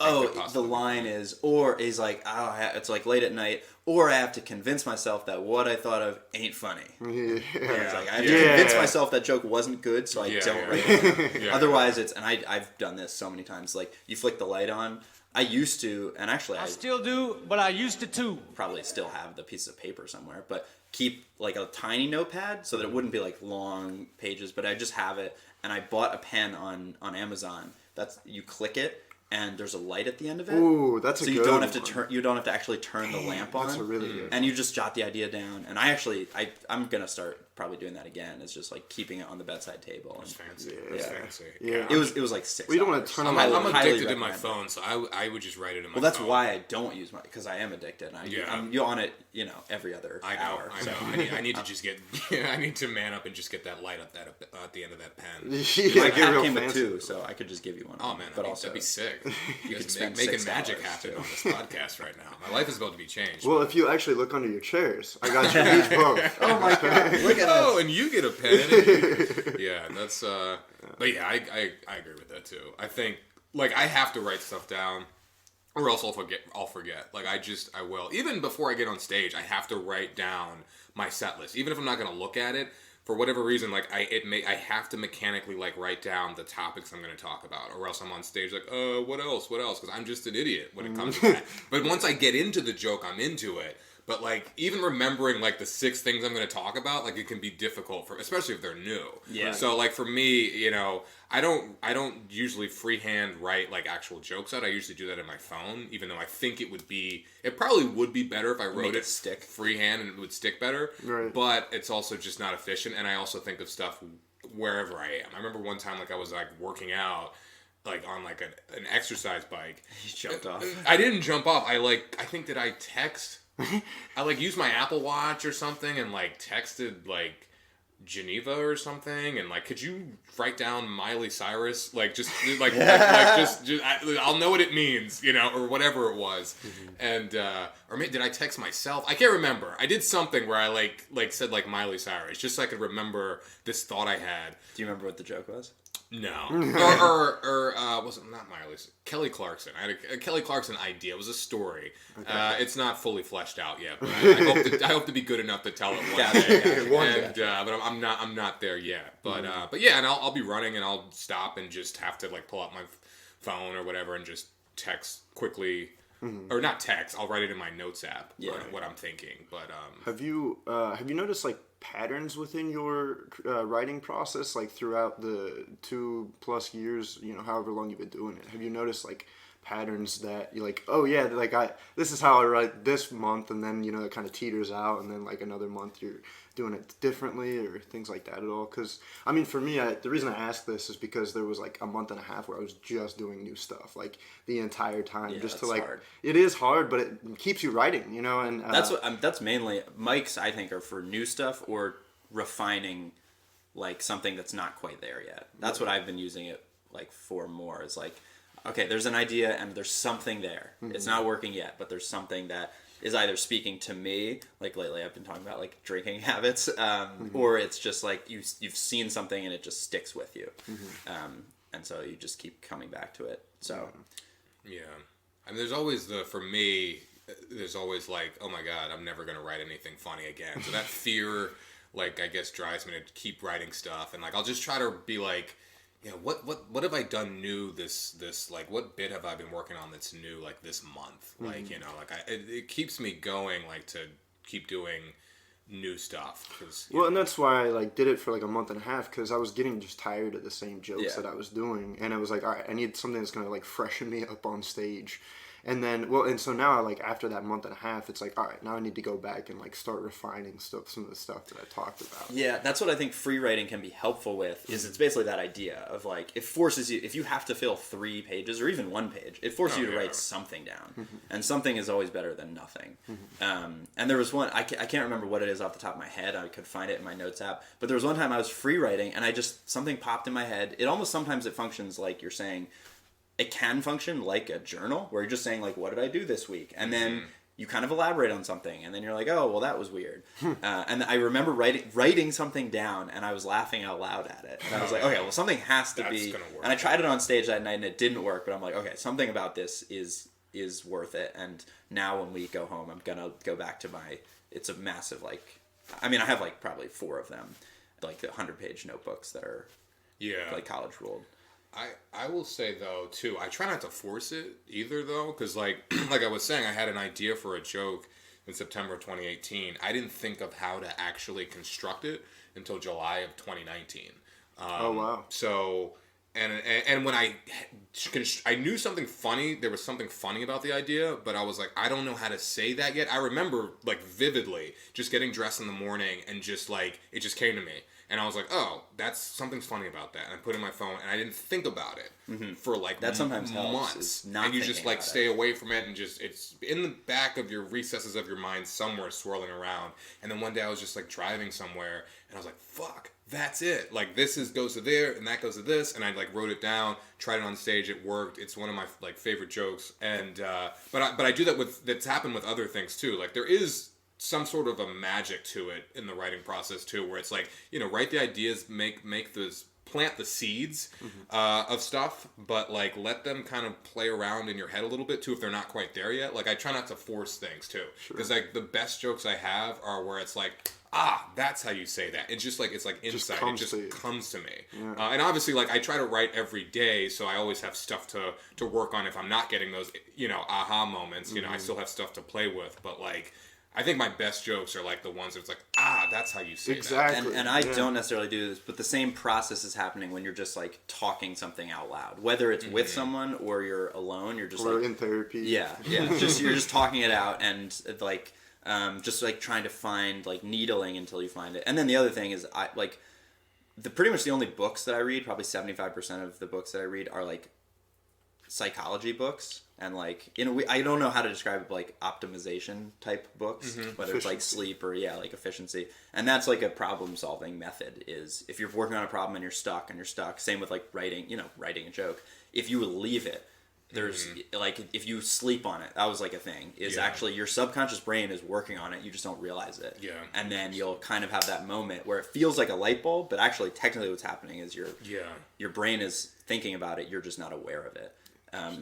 The line is, or is like, it's like late at night, or I have to convince myself that what I thought of ain't funny. Yeah. It's like I have to convince myself that joke wasn't good, so I don't write it down. Otherwise, it's and I've done this so many times. Like you flick the light on. I used to, and actually I still do, but I used to too. Probably still have the piece of paper somewhere, but keep like a tiny notepad so that it wouldn't be like long pages, but I just have it. And I bought a pen on Amazon. That's you click it and there's a light at the end of it. Ooh, that's a good one. So you don't have one. to turn. You don't have to actually turn the lamp on. That's a really good. And you just jot the idea down. And I'm gonna start probably doing that again. It's just like keeping it on the bedside table. It's fancy. Yeah. It's fancy. Yeah. It was like $6. We don't want to turn on. I'm addicted to my phone, so I would just write it in my phone. Well, that's why I don't use my because I am addicted. I'm on it, every other hour. I know. I need to just get. I need to man up and just get that light up at the end of that pen. My cat came with 2, so I could just give you one. Oh man, that'd be sick. You guys spend making magic $6 happen on this podcast right now. My life is about to be changed. Well, if you actually look under your chairs, I got you each both. Oh my god! Look at that. And you get a pen. Yeah, that's. But yeah, I agree with that too. I think like I have to write stuff down, or else I'll forget. Like I will. Even before I get on stage, I have to write down my set list, even if I'm not gonna look at it. For whatever reason, like I have to mechanically like write down the topics I'm going to talk about, or else I'm on stage like, what else? Because I'm just an idiot when it comes to that. But once I get into the joke, I'm into it. But like even remembering like the 6 things I'm going to talk about, like it can be difficult especially if they're new. Yeah. So like for me, I don't usually freehand write like actual jokes out. I usually do that in my phone, even though I think it probably would be better if I wrote it stick freehand and it would stick better. Right. But it's also just not efficient, and I also think of stuff wherever I am. I remember one time like I was like working out like on like an exercise bike. You jumped off. I didn't jump off. I think did I text? I like used my Apple Watch or something and like texted like Geneva or something, and like, could you write down Miley Cyrus? Like, just like, I'll know what it means, or whatever it was. And or maybe did I text myself? I can't remember. I did something where I like said like Miley Cyrus, just so I could remember this thought I had. Do you remember what the joke was? No, or was it not Miley? Kelly Clarkson. I had a Kelly Clarkson idea. It was a story. Okay. It's not fully fleshed out yet, but I hope to be good enough to tell it one day. But I'm not there yet. But but yeah, and I'll be running and I'll stop and just have to like pull out my phone or whatever and just text quickly. Or not text. I'll write it in my notes app. Yeah. What I'm thinking. But have you noticed like patterns within your writing process, like throughout the 2+ years, however long you've been doing it? Have you noticed like patterns that you're like, oh yeah, like this is how I write this month, and then it kind of teeters out, and then like another month you're doing it differently or things like that at all? Because I mean, for me, the reason I asked this is because there was like a month and a half where I was just doing new stuff like the entire time, just to like hard. It is hard, but it keeps you writing, and that's mainly mics. I think are for new stuff or refining like something that's not quite there yet. That's what I've been using it like for more. Is like, okay, there's an idea and there's something there. It's not working yet, but there's something that is either speaking to me, like lately I've been talking about like drinking habits, or it's just like you've seen something and it just sticks with you, and so you just keep coming back to it. So yeah, and there's always for me, there's always like, oh my god, I'm never gonna write anything funny again. So that fear, like I guess, drives me to keep writing stuff, and like I'll just try to be like, what have I done new this like what bit have I been working on that's new like this month? Like, it keeps me going like to keep doing new stuff. And that's why I like did it for like a month and a half, because I was getting just tired of the same jokes that I was doing, and I was like, all right, I need something that's gonna like freshen me up on stage. And then, and so now, like, after that month and a half, it's like, all right, now I need to go back and, like, start refining some of the stuff that I talked about. Yeah, that's what I think free writing can be helpful with, is it's basically that idea of, like, it forces you, if you have to fill 3 pages, or even 1 page, it forces you to write something down. And something is always better than nothing. And there was one, I can't remember what it is off the top of my head, I could find it in my notes app, but there was one time I was free writing, and something popped in my head. Sometimes it functions like you're saying, it can function like a journal where you're just saying like, what did I do this week? And then you kind of elaborate on something, and then you're like, oh, well, that was weird. And I remember writing something down, and I was laughing out loud at it. And I was like, okay, well, something has to be. And I tried it on stage that night, and it didn't work. But I'm like, okay, something about this is worth it. And now when we go home, I'm gonna go back to it's a massive, like, I mean, I have like probably 4 of them, like the 100-page notebooks that are like college ruled. I will say, though, too, I try not to force it either, though, because, like I was saying, I had an idea for a joke in September 2018. I didn't think of how to actually construct it until July of 2019. Oh, wow. So, and when I knew something funny, there was something funny about the idea, but I was like, I don't know how to say that yet. I remember, like, vividly just getting dressed in the morning and just, like, it just came to me. And I was like, oh, something's funny about that. And I put it in my phone, and I didn't think about it for like that sometimes months. And you just like stay away from it, and just it's in the back of your recesses of your mind somewhere swirling around. And then one day I was just like driving somewhere, and I was like, fuck, that's it. Like this goes to there, and that goes to this. And I like wrote it down, tried it on stage, it worked. It's one of my like favorite jokes. And but I do that that's happened with other things too. Like there is some sort of a magic to it in the writing process too, where it's like, write the ideas, plant the seeds of stuff, but like let them kind of play around in your head a little bit too if they're not quite there yet. Like I try not to force things too, because like the best jokes I have are where it's like, that's how you say that. It's just like it's like inside. It just comes to me. Yeah. And obviously, like I try to write every day, so I always have stuff to work on if I'm not getting those aha moments. I still have stuff to play with, but like. I think my best jokes are like the ones that's like, that's how you say exactly. that. And I don't necessarily do this, but the same process is happening when you're just like talking something out loud. Whether it's with someone or you're alone, you're just in therapy. Yeah. You're just talking it out and like just like trying to find like needling until you find it. And then the other thing is pretty much the only books that I read, probably 75% of the books that I read are like psychology books. And like, I don't know how to describe it, but like optimization type books, whether it's like sleep or like efficiency. And that's like a problem solving method is if you're working on a problem and you're stuck. Same with like writing a joke. If you leave it, there's like, if you sleep on it, that was like a thing is actually your subconscious brain is working on it. You just don't realize it. Yeah. And then you'll kind of have that moment where it feels like a light bulb, but actually technically what's happening is your brain is thinking about it. You're just not aware of it.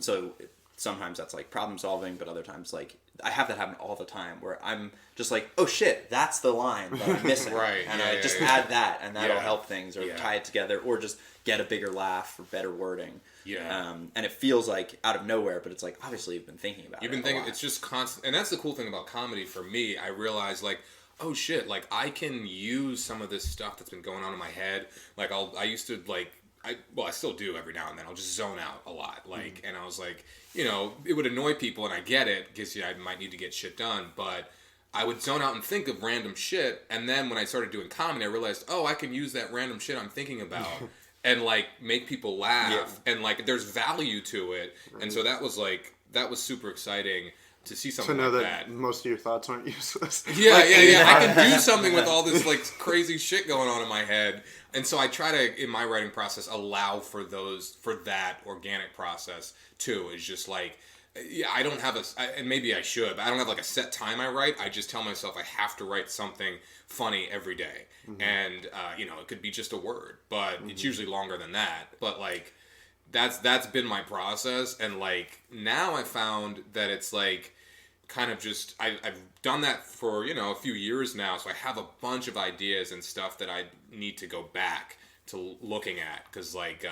So sometimes that's like problem solving, but other times like I have that happen all the time where I'm just like, oh shit, that's the line that I'm missing. Right. And I just add that and that'll help things or tie it together or just get a bigger laugh or better wording. Yeah. And it feels like out of nowhere, but it's like obviously you've been thinking about it. You've been thinking, it's just constant. And that's the cool thing about comedy for me. I realized like, oh shit, like I can use some of this stuff that's been going on in my head. Like I used to like, I still do every now and then. I'll just zone out a lot. Like, and I was like, it would annoy people, and I get it, because I might need to get shit done, but I would zone out and think of random shit, and then when I started doing comedy, I realized, I can use that random shit I'm thinking about, and, like, make people laugh, and, like, there's value to it, and so that was super exciting to see something to know like that most of your thoughts aren't useless. Yeah. I can do something with all this like crazy shit going on in my head, and so I try to, in my writing process, allow for that organic process too. Is just like, I don't have and maybe I should, but I don't have like a set time I write. I just tell myself I have to write something funny every day, and it could be just a word, but it's usually longer than that. But like. That's been my process, and like now I found that it's like kind of just I've done that for a few years now, so I have a bunch of ideas and stuff that I need to go back to looking at, because like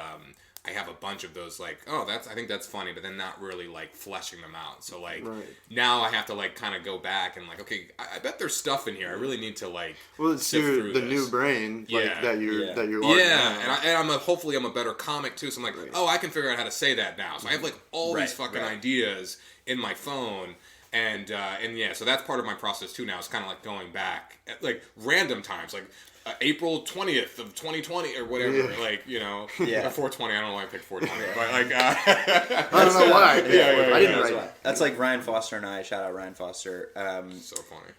I have a bunch of those like, I think that's funny, but then not really like fleshing them out. So like now I have to like kind of go back and like, okay, I bet there's stuff in here. I really need to like it's the new brain like that you're and hopefully I'm a better comic too. So I'm like, I can figure out how to say that now. So I have like all these fucking ideas in my phone. And so that's part of my process too now. It's kind of like going back at like random times, like April 20th of 2020 or whatever, or 420. I don't know why I picked 420, but like I don't know why. I didn't write. That's like Ryan Foster and I. Shout out Ryan Foster. So funny.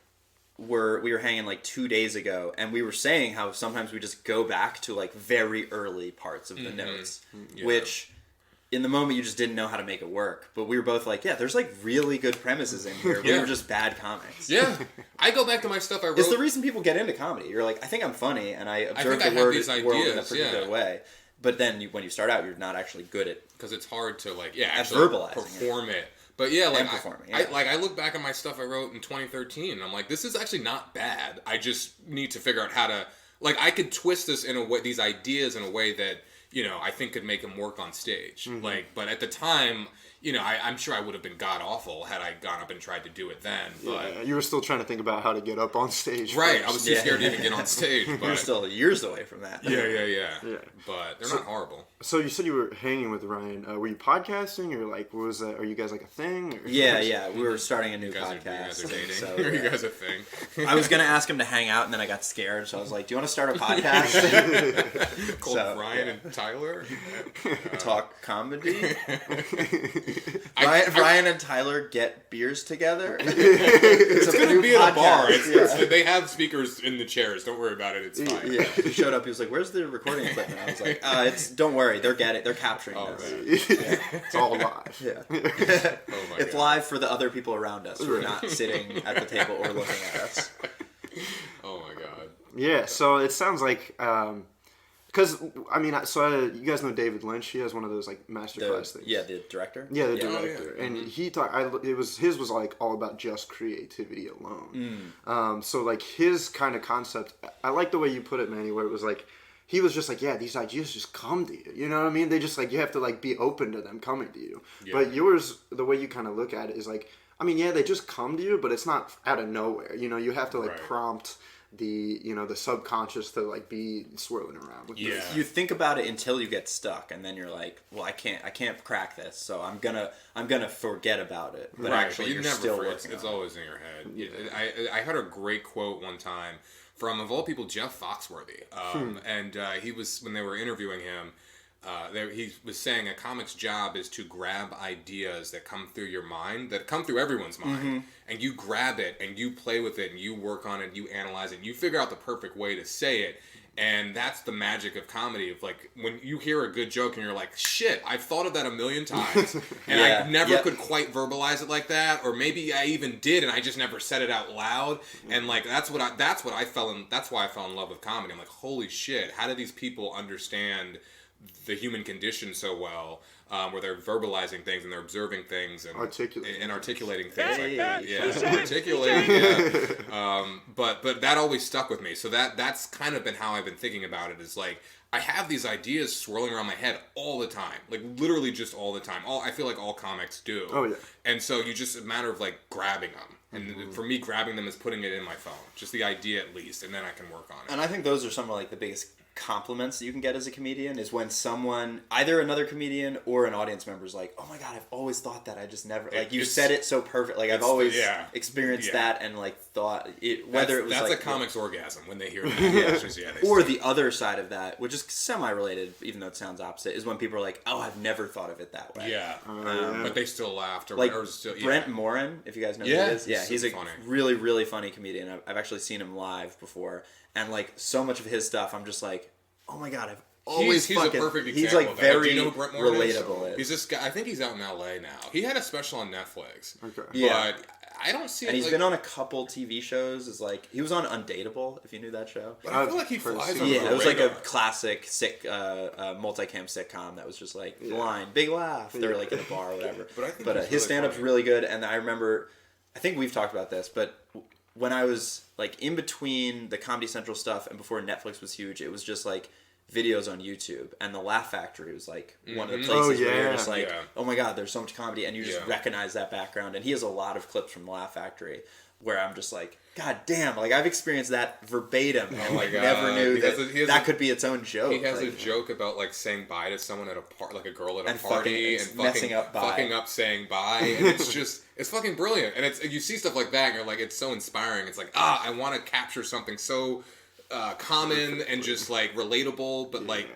We were hanging like 2 days ago, and we were saying how sometimes we just go back to like very early parts of the notes, which in the moment you just didn't know how to make it work. But we were both like, yeah, there's like really good premises in here. We were just bad comics. Yeah. I go back to my stuff I wrote. It's the reason people get into comedy. You're like, I think I'm funny, and I observe the world in a particular way. But then when you start out, you're not actually good at... Because it's hard to, like, actually perform it. But yeah, like, I look back at my stuff I wrote in 2013, and I'm like, this is actually not bad. I just need to figure out how to... Like, I could twist this in a way, these ideas in a way that, you know, I think could make them work on stage. Mm-hmm. Like, but at the time... You know, I'm sure I would have been god-awful had I gone up and tried to do it then. But yeah, you were still trying to think about how to get up on stage. Right, first. I was too scared to even get on stage. But... You're still years away from that. Yeah. But they're not horrible. So you said you were hanging with Ryan. Were you podcasting, or like, what was that? Are you guys like a thing? Or... Yeah. We were starting a new podcast. You guys are dating? So, Are you guys a thing? I was going to ask him to hang out, and then I got scared. So I was like, do you want to start a podcast? Called Ryan and Tyler? Talk comedy? Ryan and Tyler get beers together. It's going to be at a bar. They have speakers in the chairs. Don't worry about it. It's fine. Yeah. He showed up. He was like, "Where's the recording equipment?" I was like, "Don't worry. They're capturing this. It's all live." Yeah. It's live for the other people around us who are not sitting at the table or looking at us. Oh my god. Yeah. So it sounds like. Because, I mean, you guys know David Lynch. He has one of those, like, masterclass things. Yeah, the director? Yeah, the director. Oh, yeah. And he thought, his was, like, all about just creativity alone. So, like, his kind of concept, I like the way you put it, Manny, where it was, like, he was just like, yeah, these ideas just come to you. You know what I mean? They just, like, you have to, like, be open to them coming to you. Yeah. But yours, the way you kind of look at it is, like, I mean, yeah, they just come to you, but it's not out of nowhere. You know, you have to, like, prompt... the subconscious to like be swirling around with this. You think about it until you get stuck, and then you're like, well, I can't crack this, so I'm gonna forget about it. But actually, you're still working. It's always in your head. Yeah. I heard a great quote one time from, of all people, Jeff Foxworthy, and he was, when they were interviewing him. He was saying a comic's job is to grab ideas that come through your mind, that come through everyone's mind, and you grab it and you play with it and you work on it, and you analyze it, and you figure out the perfect way to say it. And that's the magic of comedy. Of like, when you hear a good joke and you're like, shit, I've thought of that a million times, and I never could quite verbalize it like that, or maybe I even did and I just never said it out loud. And like, that's why I fell in love with comedy. I'm like, holy shit, how do these people understand the human condition so well, where they're verbalizing things and they're observing things and articulating things like that. Yeah, articulating. But that always stuck with me. So that's kind of been how I've been thinking about it. Is like, I have these ideas swirling around my head all the time, like literally just all the time. I feel like all comics do. Oh yeah. And so you just a matter of like grabbing them. And for me, grabbing them is putting it in my phone, just the idea at least, and then I can work on it. And I think those are some of like the biggest compliments that you can get as a comedian, is when someone, either another comedian or an audience member, is like, oh my god, I've always thought that, I just never, like, you said it so perfect, like I've always experienced that, and like thought it, whether it was that's like, a comic's orgasm when they hear that. Or the other side of that, which is semi-related, even though it sounds opposite, is when people are like, oh, I've never thought of it that way. But they still laughed. Brent Morin, if you guys know who he is. Yeah, he's a really, really funny comedian. I've actually seen him live before, and like so much of his stuff, I'm just like, oh my god, I've always he's a perfect example. He's like very Do you know who Brent Morin relatable. He's this guy. I think he's out in LA now. He had a special on Netflix. Okay. Yeah. But I don't see. And he's been on a couple TV shows. Is like, he was on Undateable, if you knew that show. But I feel like he flies on it was like a classic multicam sitcom that was just like line, big laugh. They're like in a bar or whatever. But his stand-up's really good. And I remember, I think we've talked about this, but when I was like in between the Comedy Central stuff and before Netflix was huge, it was just like videos on YouTube, and the Laugh Factory was like one of the places where you're just like, oh my god, there's so much comedy, and you just recognize that background. And he has a lot of clips from the Laugh Factory where I'm just like, god damn, like I've experienced that verbatim. Oh my god, never knew that could be its own joke. He has a joke about like saying bye to someone at a party, like a girl at a party, and fucking up saying bye, and it's just, it's fucking brilliant. And it's, you see stuff like that, and you're like, it's so inspiring. It's like, I want to capture something so common and just like relatable, but like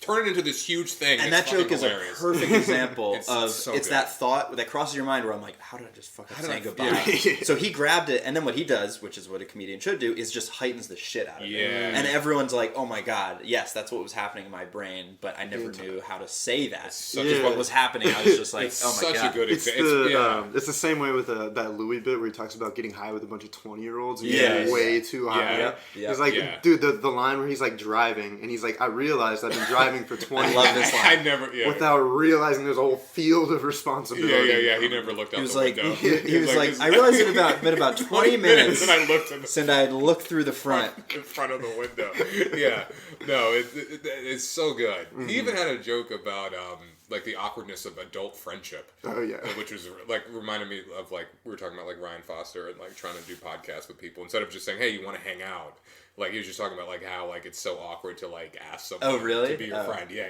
turn it into this huge thing. And that joke is hilarious. a perfect example of so it's good. that thought that crosses your mind where I'm like, how did I just fuck up saying goodbye? Yeah. So he grabbed it, and then what he does, which is what a comedian should do, is just heightens the shit out of it. And everyone's like, oh my god, yes, that's what was happening in my brain, but I never knew how to say that. Because what was happening, I was just like, it's oh my such god. a good It's example. it's the same way with that Louis bit where he talks about getting high with a bunch of 20-year-olds. And Yes. getting way too high. Yeah. It's like, dude, the line where he's like driving, and he's like, I realized I've been driving for 20 I love this line. I never, without realizing there's a whole field of responsibility. He never looked out He was the like, window. he was like, I realized it been about 20 minutes and I looked in the since I had looked through the front. in front of the window. No, it's so good. He even had a joke about like the awkwardness of adult friendship. Oh yeah, which was like reminded me of like we were talking about like Ryan Foster and like trying to do podcasts with people instead of just saying, hey, you want to hang out. Like he was just talking about like how like it's so awkward to like ask someone to be your friend. Yeah.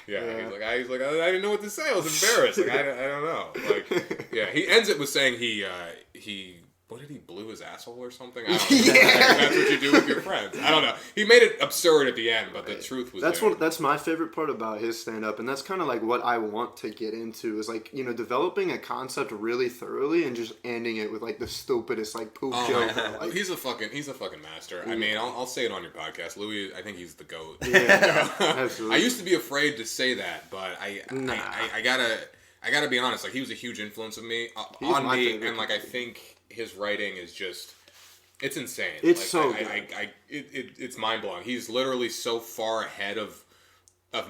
He's like I didn't know what to say. I was embarrassed. Like I don't know. Like he ends it with saying he what did he blew his asshole or something? I don't know. That's what you do with your friends. I don't know. He made it absurd at the end, but the truth was that's my favorite part about his stand-up, and that's kind of like what I want to get into is like, you know, developing a concept really thoroughly and just ending it with like the stupidest like poop joke. Like, he's a fucking master. I mean, I'll say it on your podcast, Louis. I think he's the GOAT. Yeah, absolutely. I used to be afraid to say that, but I gotta be honest. Like he was a huge influence on me, and like I think his writing is just, it's insane. It's like, so good. It's mind blowing. He's literally so far ahead of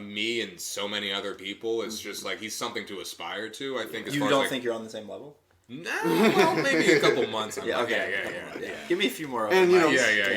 me and so many other people. It's just like he's something to aspire to. I think. You don't think you're on the same level? No, well, maybe a couple months. Yeah. Give me a few more. And you know,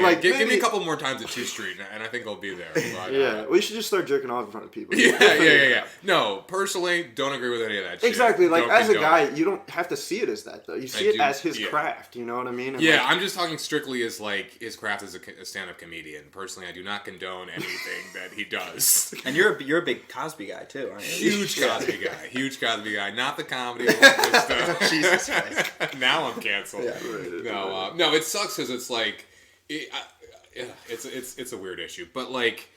like give me a couple more times at 2 Street, and I think I'll be there. But, we should just start jerking off in front of people. Yeah. No, personally, don't agree with any of that shit. Exactly. Like don't as a condone guy, you don't have to see it as that though. You see it as his craft. You know what I mean? And like, I'm just talking strictly as like his craft as a stand-up comedian. Personally, I do not condone anything that he does. And you're a big Cosby guy too, aren't you? Huge Cosby guy. Not the comedy. Just, Jesus Christ. Now I'm canceled. No, it sucks because it's like, it's a weird issue. But like,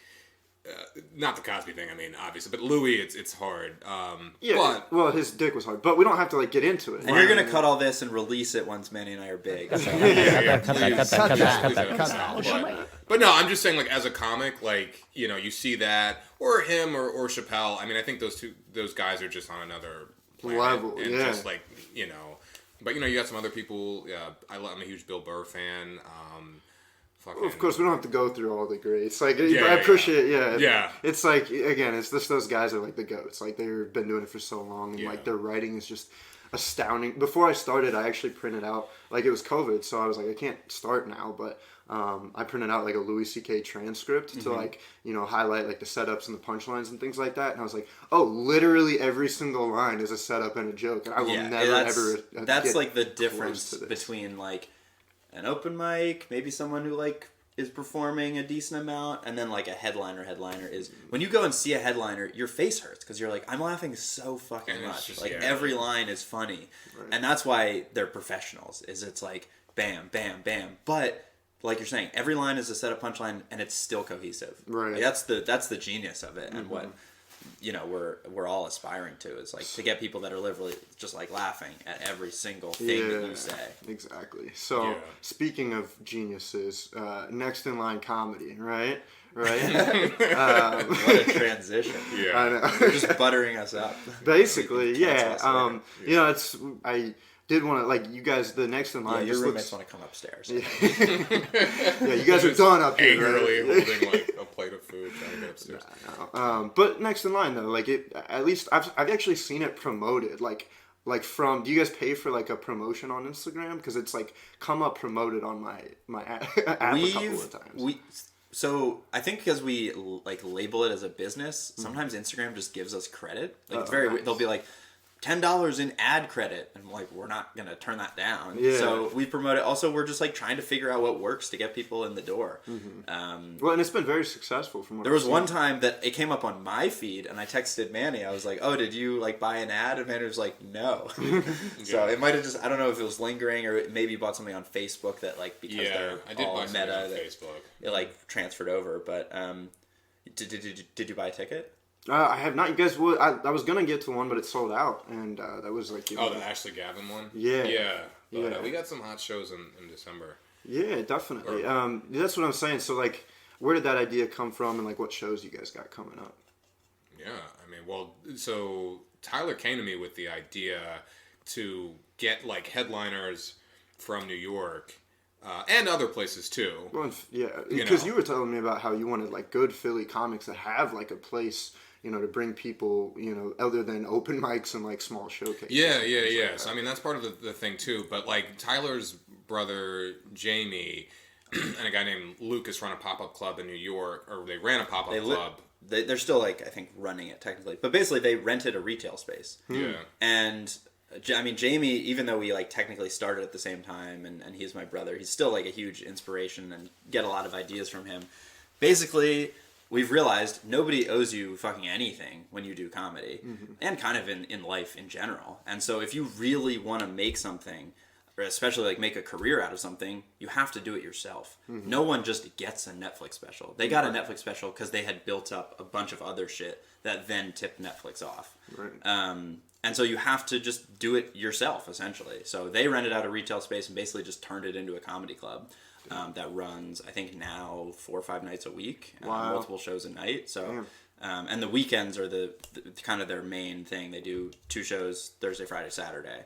not the Cosby thing. I mean, obviously, but Louis, it's hard. Well, his dick was hard, but we don't have to like get into it. And you're gonna cut all this and release it once Manny and I are big. But no, I'm just saying, like as a comic, like you know, you see that or him or Chappelle. I mean, I think those guys are just on another level, and just like you know. But, you know, you got some other people. I'm a huge Bill Burr fan. Of course, we don't have to go through all the greats. Like, I appreciate, It's like, again, it's just those guys are like the GOATs. Like, they've been doing it for so long, and like their writing is just astounding. Before I started, I actually printed out, like, it was COVID, so I was like, I can't start now, but I printed out like a Louis C.K. transcript to like, you know, highlight like the setups and the punchlines and things like that. And I was like, oh, literally every single line is a setup and a joke. And I will never ever. That's like the difference between like an open mic, maybe someone who like is performing a decent amount, and then like a headliner is when you go and see a headliner, your face hurts because you're like, I'm laughing so fucking much. Just, like every line is funny, and that's why they're professionals. Is it's like bam, bam, bam, but like you're saying, every line is a setup punchline, and it's still cohesive. Right. Like, that's the genius of it, and what you know we're all aspiring to is like to get people that are literally just like laughing at every single thing that you say. Exactly. So speaking of geniuses, next in line comedy, right? What a transition. I know. You're just buttering us up. Basically, you know, I did want to, like, you guys, the next in line. Your roommates want to come upstairs. You guys are done up here. Angrily holding like a plate of food, trying to get upstairs. But next in line though, like at least I've actually seen it promoted, like from. Do you guys pay for like a promotion on Instagram? Because it's like come up promoted on my app a couple of times. So I think because we like label it as a business, sometimes Instagram just gives us credit. Like it's very. Nice. They'll be like, $10 in ad credit. And I'm like, we're not going to turn that down. Yeah. So we promote it. Also, we're just like trying to figure out what works to get people in the door. Well, and it's been very successful from what There I've was seen. one time that it came up on my feed, and I texted Manny. I was like, "Oh, did you like buy an ad?" And Manny was like, "No." So it might have just—I don't know if it was lingering or maybe you bought something on Facebook that like because they're I did all buy something meta on that Facebook. it like transferred over. But did you buy a ticket? I have not. You guys would. I was gonna get to one, but it sold out, and that was like. Oh, the Ashley Gavin one. Yeah. Yeah. But, Yeah. we got some hot shows in December. Yeah, definitely. That's what I'm saying. So like, where did that idea come from, and like, what shows you guys got coming up? Yeah, I mean, well, so Tyler came to me with the idea to get like headliners from New York and other places too. Well, yeah, because you were telling me about how you wanted like good Philly comics that have like a place, to bring people, other than open mics and like small showcases. Yeah. So I mean, that's part of the thing too. But like Tyler's brother Jamie and a guy named Lucas run a pop-up club in New York, or they ran a pop-up club. They're still like I think running it technically, but basically they rented a retail space. Yeah. And I mean Jamie, even though we like technically started at the same time, and he's my brother, he's still like a huge inspiration and get a lot of ideas from him. Basically, we've realized nobody owes you fucking anything when you do comedy, and kind of in life in general. And so if you really want to make something, or especially like make a career out of something, you have to do it yourself. No one just gets a Netflix special. They got a Netflix special because they had built up a bunch of other shit that then tipped Netflix off. Right. And so you have to just do it yourself, essentially. So they rented out a retail space and basically just turned it into a comedy club that runs, I think now 4 or 5 nights a week, multiple shows a night. So, and the weekends are the kind of their main thing. They do 2 shows, Thursday, Friday, Saturday.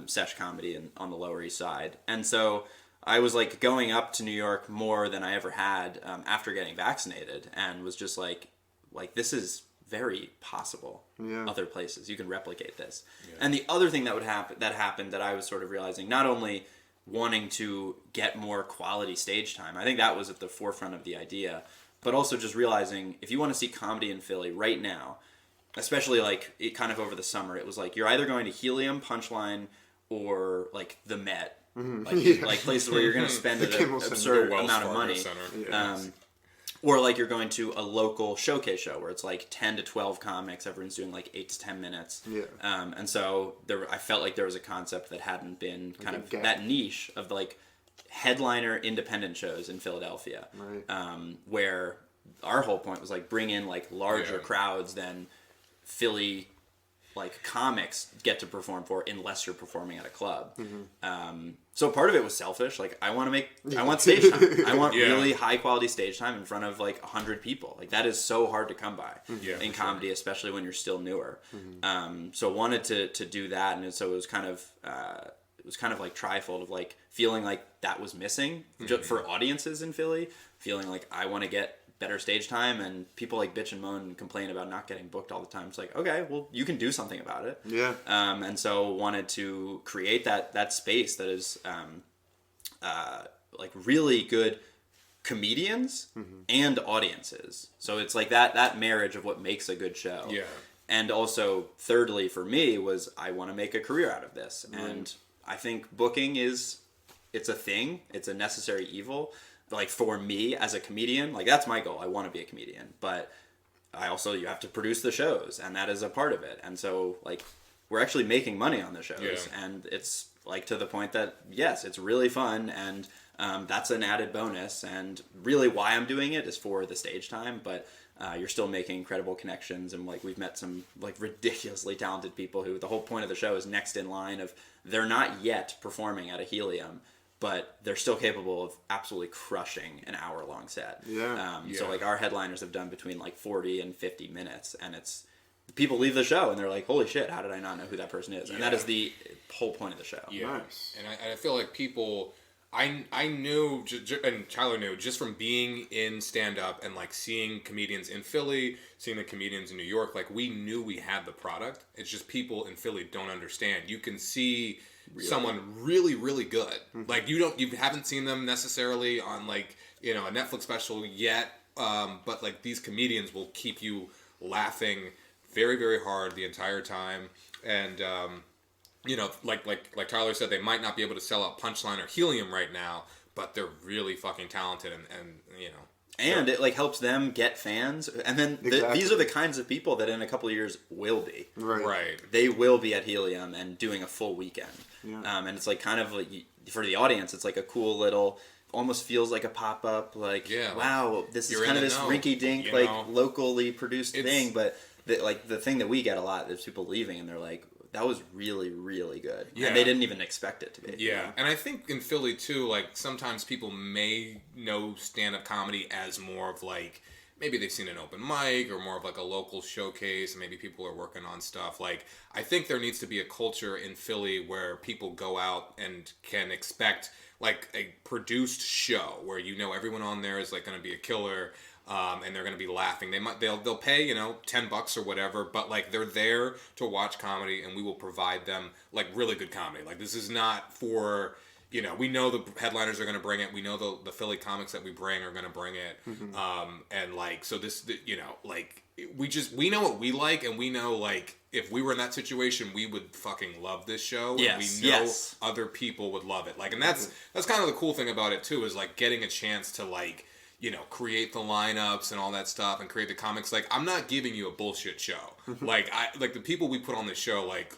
Sesh comedy on the Lower East Side. And so I was like going up to New York more than I ever had after getting vaccinated, and was just like this is very possible. Other places you can replicate this. And the other thing that happened that I was sort of realizing, not only wanting to get more quality stage time, I think that was at the forefront of the idea, but also just realizing if you want to see comedy in Philly right now, especially like it kind of over the summer, it was like you're either going to Helium, Punchline, or like the Met, like places where you're going to spend an absurd amount of money, or like you're going to a local showcase show where it's like 10 to 12 comics, everyone's doing like 8 to 10 minutes, and so I felt like there was a concept that hadn't been kind of that niche of like headliner independent shows in Philadelphia, where our whole point was like bring in like larger crowds than Philly like comics get to perform for unless you're performing at a club. So part of it was selfish. Like I want stage time. I want really high quality stage time in front of like 100 people. Like that is so hard to come by in comedy, especially when you're still newer. So wanted to do that, and so it was kind of like trifold of like feeling like that was missing just for audiences in Philly, feeling like I want to get better stage time, and people like bitch and moan and complain about not getting booked all the time. It's like, okay, well, you can do something about it. And so wanted to create that space that is like really good comedians and audiences. So it's like that marriage of what makes a good show. And also, thirdly, for me, was I want to make a career out of this. And I think booking it's a thing. It's a necessary evil. Like for me as a comedian, like that's my goal. I want to be a comedian, but you have to produce the shows, and that is a part of it. And so like we're actually making money on the shows, and it's like to the point that yes, it's really fun, and that's an added bonus. And really why I'm doing it is for the stage time, but you're still making incredible connections, and like we've met some like ridiculously talented people who the whole point of the show is next in line of they're not yet performing at a Helium, but they're still capable of absolutely crushing an hour-long set. So like our headliners have done between like 40 and 50 minutes, and it's people leave the show and they're like, holy shit, how did I not know who that person is? And that is the whole point of the show. Nice. And I feel like people, I knew, and Tyler knew, just from being in stand-up and like seeing comedians in Philly, seeing the comedians in New York, like we knew we had the product. It's just people in Philly don't understand. You can see someone really, really good. Like you haven't seen them necessarily on like, a Netflix special yet. But like these comedians will keep you laughing very, very hard the entire time. And you know, like Tyler said, they might not be able to sell out Punchline or Helium right now, but they're really fucking talented, and you know. And it like helps them get fans, and then these are the kinds of people that in a couple of years will be. Right. They will be at Helium and doing a full weekend. Yeah. And it's like kind of like for the audience, it's like a cool little, almost feels like a pop up. Like, wow, this is kind of this rinky dink like locally produced thing. But the thing that we get a lot is people leaving and they're like, that was really, really good. Yeah. And they didn't even expect it to be. Yeah. You know? And I think in Philly, too, like, sometimes people may know stand-up comedy as more of, like, maybe they've seen an open mic or more of, like, a local showcase. Maybe people are working on stuff. Like, I think there needs to be a culture in Philly where people go out and can expect, like, a produced show where, you know, everyone on there is, like, going to be a killer. And they're going to be laughing. They'll pay, you know, $10 or whatever, but like they're there to watch comedy, and we will provide them like really good comedy. Like this is not for, you know, we know the headliners are going to bring it. We know the Philly comics that we bring are going to bring it. And like so this, you know, like we know what we like, and we know like if we were in that situation, we would fucking love this show. Yes, and we know other people would love it. Like, and that's kind of the cool thing about it too, is like getting a chance to like, you know, create the lineups and all that stuff and create the comics. Like, I'm not giving you a bullshit show. Like, the people we put on this show, like,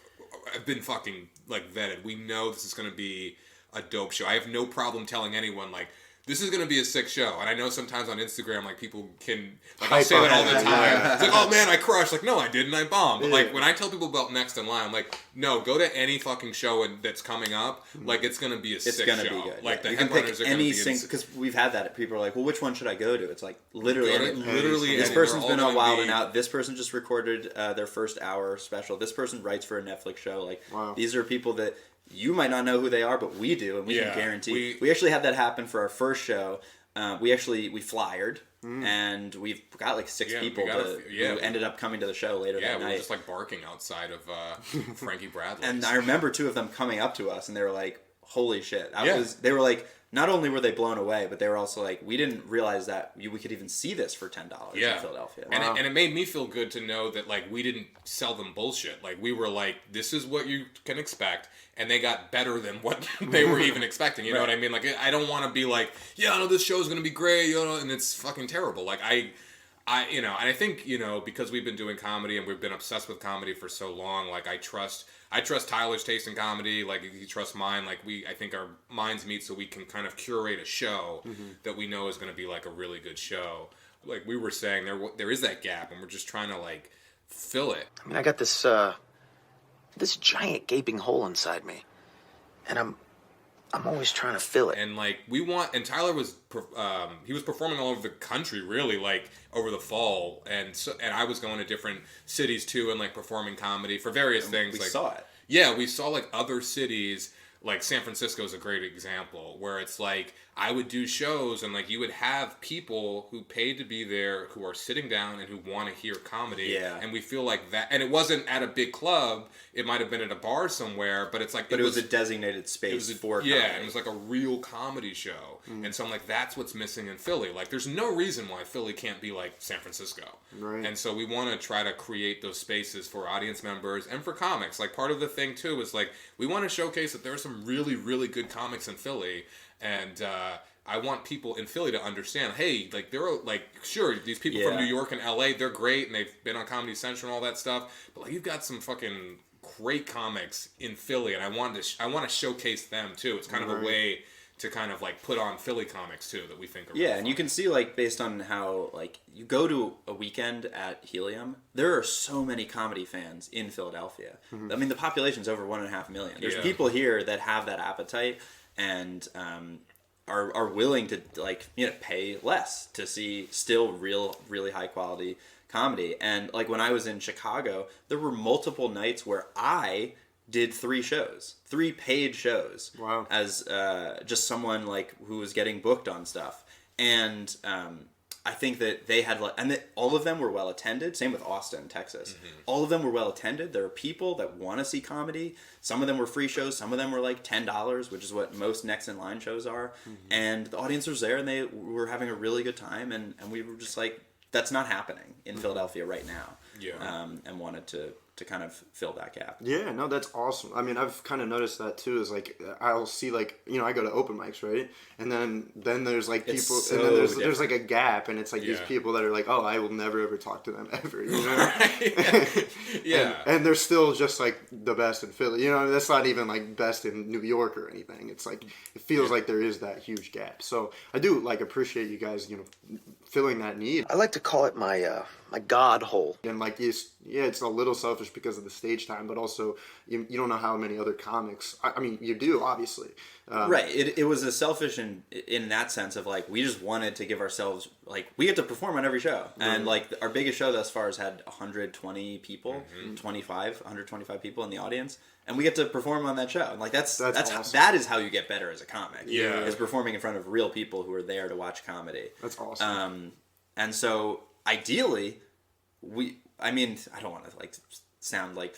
have been fucking, like, vetted. We know this is going to be a dope show. I have no problem telling anyone, like, this is going to be a sick show. And I know sometimes on Instagram, like, people can, like, I'll say that all the time. Yeah. It's like, oh, man, I crushed. Like, no, I didn't. I bombed. But, like, when I tell people about Next in Line, I'm like, no, go to any fucking show that's coming up. Like, it's going to be a sick show. It's going to be good. Like, the headliners are going to be because we've had that. People are like, well, which one should I go to? It's like, literally literally this person's been on Wild and Out. This person just recorded their first hour special. This person writes for a Netflix show. Like, these are people that you might not know who they are, but we do, and we can guarantee. We actually had that happen for our first show. We flyered, and we've got like 6 people who ended up coming to the show later that night. Yeah, we were just like barking outside of Frankie Bradley's. And I remember 2 of them coming up to us, and they were like, holy shit. They were like, not only were they blown away, but they were also like, we didn't realize that we could even see this for $10 in Philadelphia. Wow. And it made me feel good to know that like we didn't sell them bullshit. Like we were like, this is what you can expect. And they got better than what they were even expecting. You know what I mean? Like, I don't want to be like, yeah, no, this show's going to be great, you know, and it's fucking terrible. Like, you know, and I think, you know, because we've been doing comedy and we've been obsessed with comedy for so long, like, I trust Tyler's taste in comedy, like, he trusts mine. Like, I think our minds meet so we can kind of curate a show that we know is going to be, like, a really good show. Like we were saying, there is that gap, and we're just trying to, like, fill it. I mean, I got this giant gaping hole inside me, and I'm always trying to fill it. And like and Tyler was he was performing all over the country, really, like over the fall, and I was going to different cities too, and like performing comedy for various things. We saw it. Yeah, we saw like other cities. Like San Francisco is a great example where it's like I would do shows and like you would have people who paid to be there who are sitting down and who want to hear comedy. Yeah. And we feel like that. And it wasn't at a big club. It might have been at a bar somewhere, but it's like... But it was a designated space for comedy. Yeah, it was like a real comedy show. And so I'm like, that's what's missing in Philly. Like there's no reason why Philly can't be like San Francisco. Right. And so we want to try to create those spaces for audience members and for comics. Like part of the thing too is like, we want to showcase that there are some really, really good comics in Philly. And I want people in Philly to understand, hey, like there are like, sure, these people from New York and LA, they're great and they've been on Comedy Central and all that stuff. But like you've got some fucking great comics in Philly, and I want to showcase them too. It's kind of a way to kind of like put on Philly comics too that we think are really and fun. You can see like based on how like you go to a weekend at Helium, there are so many comedy fans in Philadelphia. I mean the population's over 1.5 million. There's people here that have that appetite and are willing to like, you know, pay less to see still really high quality comedy. And like when I was in Chicago, there were multiple nights where I did 3 paid shows. Wow. As just someone like who was getting booked on stuff. And I think that they had, and all of them were well attended. Same with Austin, Texas. All of them were well attended. There are people that want to see comedy. Some of them were free shows. Some of them were like $10, which is what most Next in Line shows are. And the audience was there, and they were having a really good time. And we were just like, that's not happening in Philadelphia right now. Yeah. And wanted to to kind of fill that gap. Yeah, no, that's awesome. I mean, I've kind of noticed that too. Is like I'll see like I go to open mics, right, and then there's like people, so and then there's like a gap, and it's like these people that are like, oh, I will never ever talk to them ever, Yeah. and they're still just like the best in Philly. That's not even like best in New York or anything. It's like it feels like there is that huge gap. So I do like appreciate you guys, filling that need. I like to call it my my god hole. And like it's a little selfish because of the stage time, but also you don't know how many other comics. I mean, you do obviously. Right. It was a selfish in that sense of like we just wanted to give ourselves like we get to perform on every show, and like our biggest show thus far has had 120 people, 125 people in the audience, and we get to perform on that show. And like that's awesome. that is how you get better as a comic. Yeah. Is performing in front of real people who are there to watch comedy. That's awesome. And so ideally, I mean, I don't want to like sound like,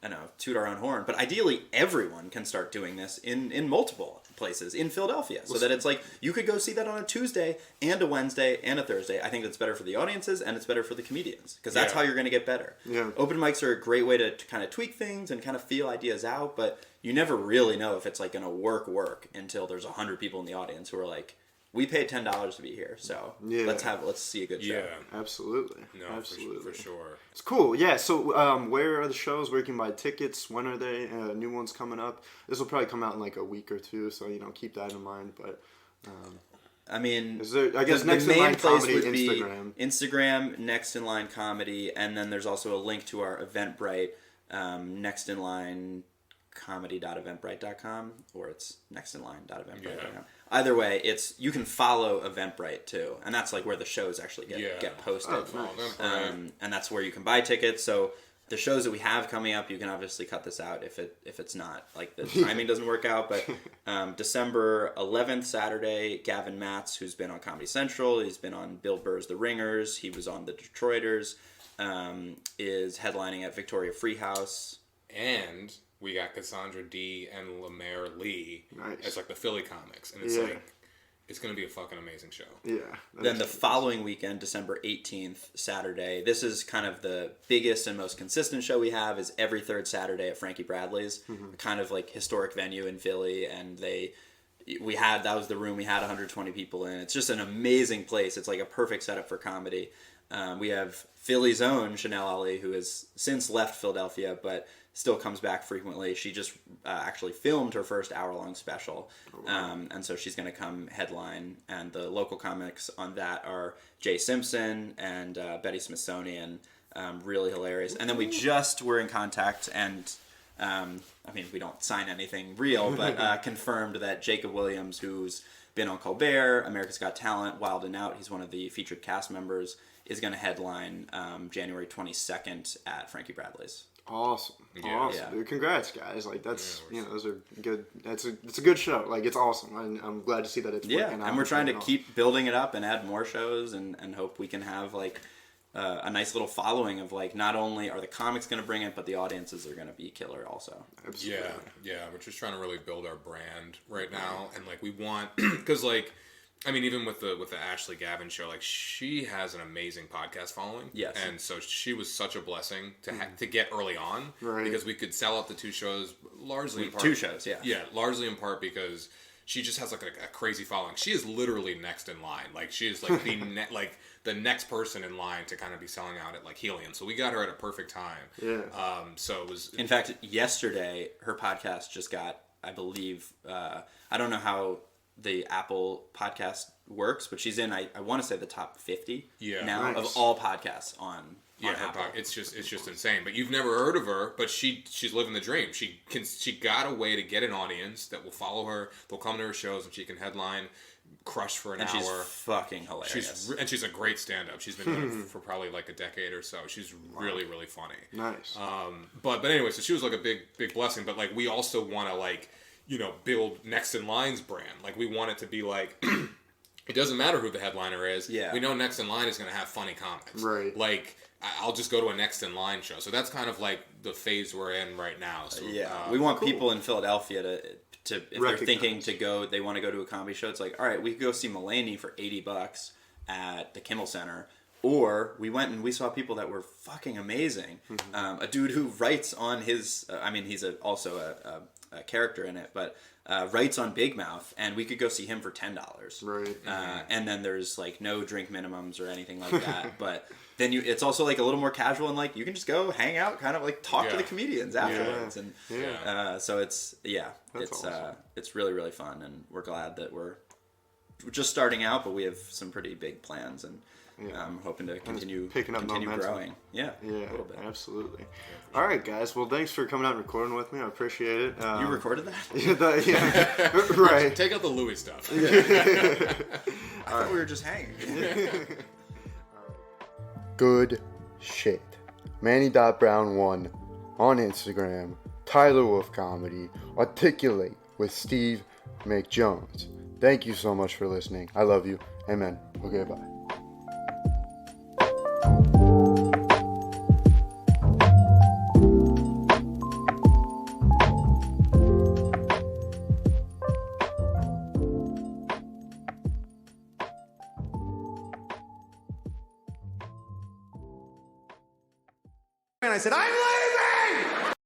I don't know, toot our own horn, but ideally everyone can start doing this in multiple places in Philadelphia, so that it's like you could go see that on a Tuesday and a Wednesday and a Thursday. I think that's better for the audiences and it's better for the comedians because that's how you're going to get better. Yeah. Open mics are a great way to kind of tweak things and kind of feel ideas out, but you never really know if it's like going to work until there's 100 people in the audience who are like, we paid $10 to be here, so let's see a good show. Yeah, absolutely. No, absolutely, for sure. It's cool. Yeah. So, where are the shows? Where you can buy tickets? When are they? New ones coming up. This will probably come out in like a week or two, so keep that in mind. But I mean, is there? I guess the Next in main Line place Comedy would be Instagram. Next in Line Comedy, and then there's also a link to our Eventbrite, nextinlinecomedy.eventbrite.com, or it's nextinline.eventbrite.com. Either way, you can follow Eventbrite too, and that's like where the shows actually get posted. And that's where you can buy tickets. So the shows that we have coming up, you can obviously cut this out if it's not like the timing doesn't work out. But December 11th, Saturday, Gavin Matz, who's been on Comedy Central, he's been on Bill Burr's The Ringers, he was on The Detroiters, is headlining at Victoria Freehouse. And we got Cassandra D and Lemaire Lee as like the Philly comics, and it's like it's gonna be a fucking amazing show. Yeah. Then the following weekend, December 18th, Saturday. This is kind of the biggest and most consistent show we have. Is every third Saturday at Frankie Bradley's, kind of like historic venue in Philly, and that was the room we had 120 people in. It's just an amazing place. It's like a perfect setup for comedy. We have Philly's own Chanel Ali, who has since left Philadelphia, but still comes back frequently. She just actually filmed her first hour-long special, and so she's going to come headline. And the local comics on that are Jay Simpson and Betty Smithsonian, really hilarious. And then we just were in contact, and I mean, we don't sign anything real, but confirmed that Jacob Williams, who's been on Colbert, America's Got Talent, Wild and Out, he's one of the featured cast members, is going to headline January 22nd at Frankie Bradley's. Awesome. Yeah. Dude, congrats, guys. Like that's those are good. It's a good show. Like it's awesome. I'm glad to see that it's working out. And we're trying to keep building it up and add more shows and hope we can have like a nice little following of like not only are the comics going to bring it, but the audiences are going to be killer also. Absolutely. Yeah. We're just trying to really build our brand right now, and like we want because like. I mean, even with the Ashley Gavin show, like she has an amazing podcast following. Yes. And so she was such a blessing to get early on, right? Because we could sell out the two shows largely in part. Two shows, yeah. Yeah, largely in part because she just has like a crazy following. She is literally next in line. Like she is like the next person in line to kind of be selling out at like Helium. So we got her at a perfect time. Yeah. So it was. In fact, yesterday her podcast just got, I believe, I don't know how the Apple podcast works, but she's in I want to say the top 50 now of all podcasts on Apple. It's just insane. But you've never heard of her, but she's living the dream. She got a way to get an audience that will follow her. They'll come to her shows and she can headline, crush for an hour. She's fucking hilarious. She's a great stand-up. She's been doing it for probably like a decade or so. She's really, really funny. Nice. But anyway, so she was like a big blessing. But like we also want to like, build Next in Line's brand. Like we want it to be like, it doesn't matter who the headliner is. Yeah. We know Next in Line is going to have funny comics. Right. Like I'll just go to a Next in Line show. So that's kind of like the phase we're in right now. So we want people in Philadelphia to if they're thinking to go, they want to go to a comedy show. It's like, all right, we could go see Mulaney for $80 at the Kimmel Center. Or we went and we saw people that were fucking amazing. A dude who writes on his, he's also a character in it, but writes on Big Mouth, and we could go see him for $10. Right. And then there's like no drink minimums or anything like that. But then it's also like a little more casual, and like you can just go hang out, kind of like talk to the comedians afterwards. And so it's awesome. It's really, really fun, and we're glad that we're just starting out, but we have some pretty big plans, and I'm hoping to continue growing. Yeah, a little bit. Absolutely. All right, guys. Well, thanks for coming out and recording with me. I appreciate it. You recorded that? Right. Take out the Louis stuff. I thought we were just hanging. Good shit. Manny.Brown1 on Instagram. Tyler Wolf Comedy. Articulate with Steve McJones. Thank you so much for listening. I love you. Amen. Okay, bye. And I said, I'm leaving!